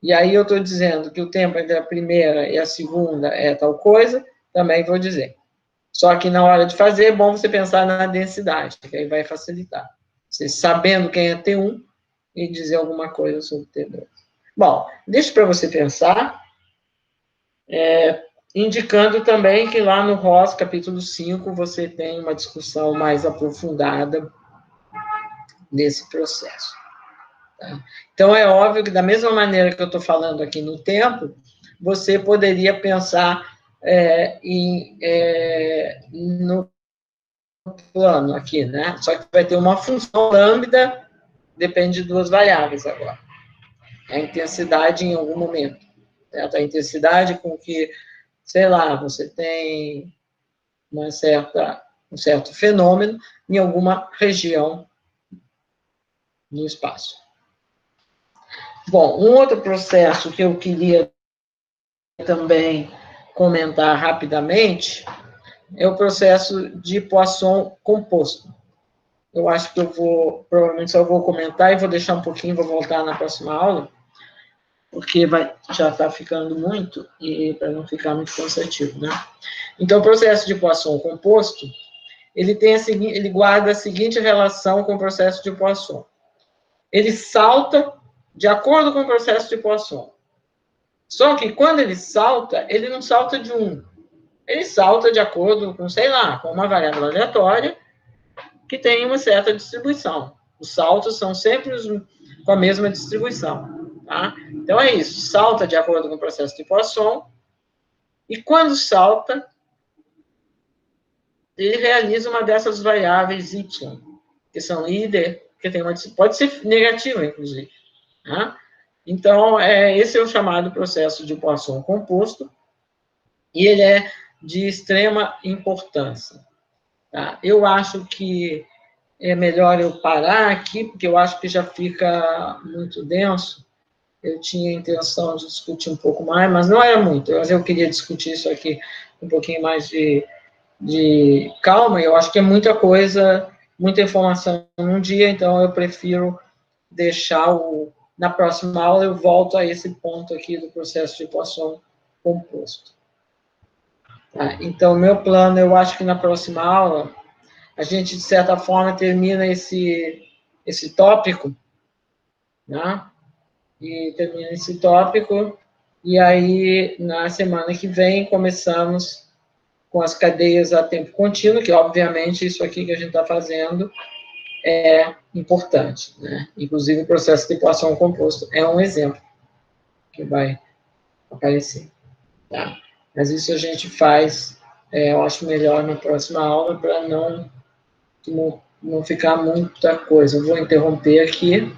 E aí eu estou dizendo que o tempo entre a primeira e a segunda é tal coisa, também vou dizer. Só que na hora de fazer, é bom você pensar na densidade, que aí vai facilitar. Você sabendo quem é T1 e dizer alguma coisa sobre T2. Bom, deixa para você pensar, indicando também que lá no ROS, capítulo 5, você tem uma discussão mais aprofundada desse processo. Tá? Então, é óbvio que, da mesma maneira que eu estou falando aqui no tempo, você poderia pensar no plano aqui, né? Só que vai ter uma função lambda, depende de duas variáveis agora. A intensidade em algum momento. Certo? A intensidade com que, sei lá, você tem um certo fenômeno em alguma região no espaço. Bom, um outro processo que eu queria também comentar rapidamente é o processo de Poisson composto. Eu acho que provavelmente só vou comentar e vou deixar um pouquinho, vou voltar na próxima aula, porque já está ficando muito, e para não ficar muito cansativo, né? Então, o processo de Poisson composto, ele guarda a seguinte relação com o processo de Poisson. Ele salta de acordo com o processo de Poisson. Só que quando ele salta, ele não salta de 1. Ele salta de acordo com, sei lá, com uma variável aleatória que tem uma certa distribuição. Os saltos são sempre com a mesma distribuição. Tá? Então é isso, salta de acordo com o processo de Poisson, e quando salta, ele realiza uma dessas variáveis y, que são i e d, que pode ser negativa, inclusive. Tá? Então, esse é o chamado processo de Poisson composto, e ele é de extrema importância. Tá? Eu acho que é melhor eu parar aqui, porque eu acho que já fica muito denso. Eu tinha a intenção de discutir um pouco mais, mas não era muito. Mas eu queria discutir isso aqui com um pouquinho mais de calma, e eu acho que é muita coisa muita informação num dia, então eu prefiro deixar na próxima aula eu volto a esse ponto aqui do processo de Poisson composto. Tá? Então, meu plano, eu acho que na próxima aula, a gente, de certa forma, termina esse tópico, né? E termina esse tópico, e aí, na semana que vem, começamos com as cadeias a tempo contínuo, que, obviamente, isso aqui que a gente está fazendo é importante, né? Inclusive, o processo de Poisson composto é um exemplo que vai aparecer, tá? Mas isso a gente faz, eu acho melhor na próxima aula, para não ficar muita coisa. Eu vou interromper aqui.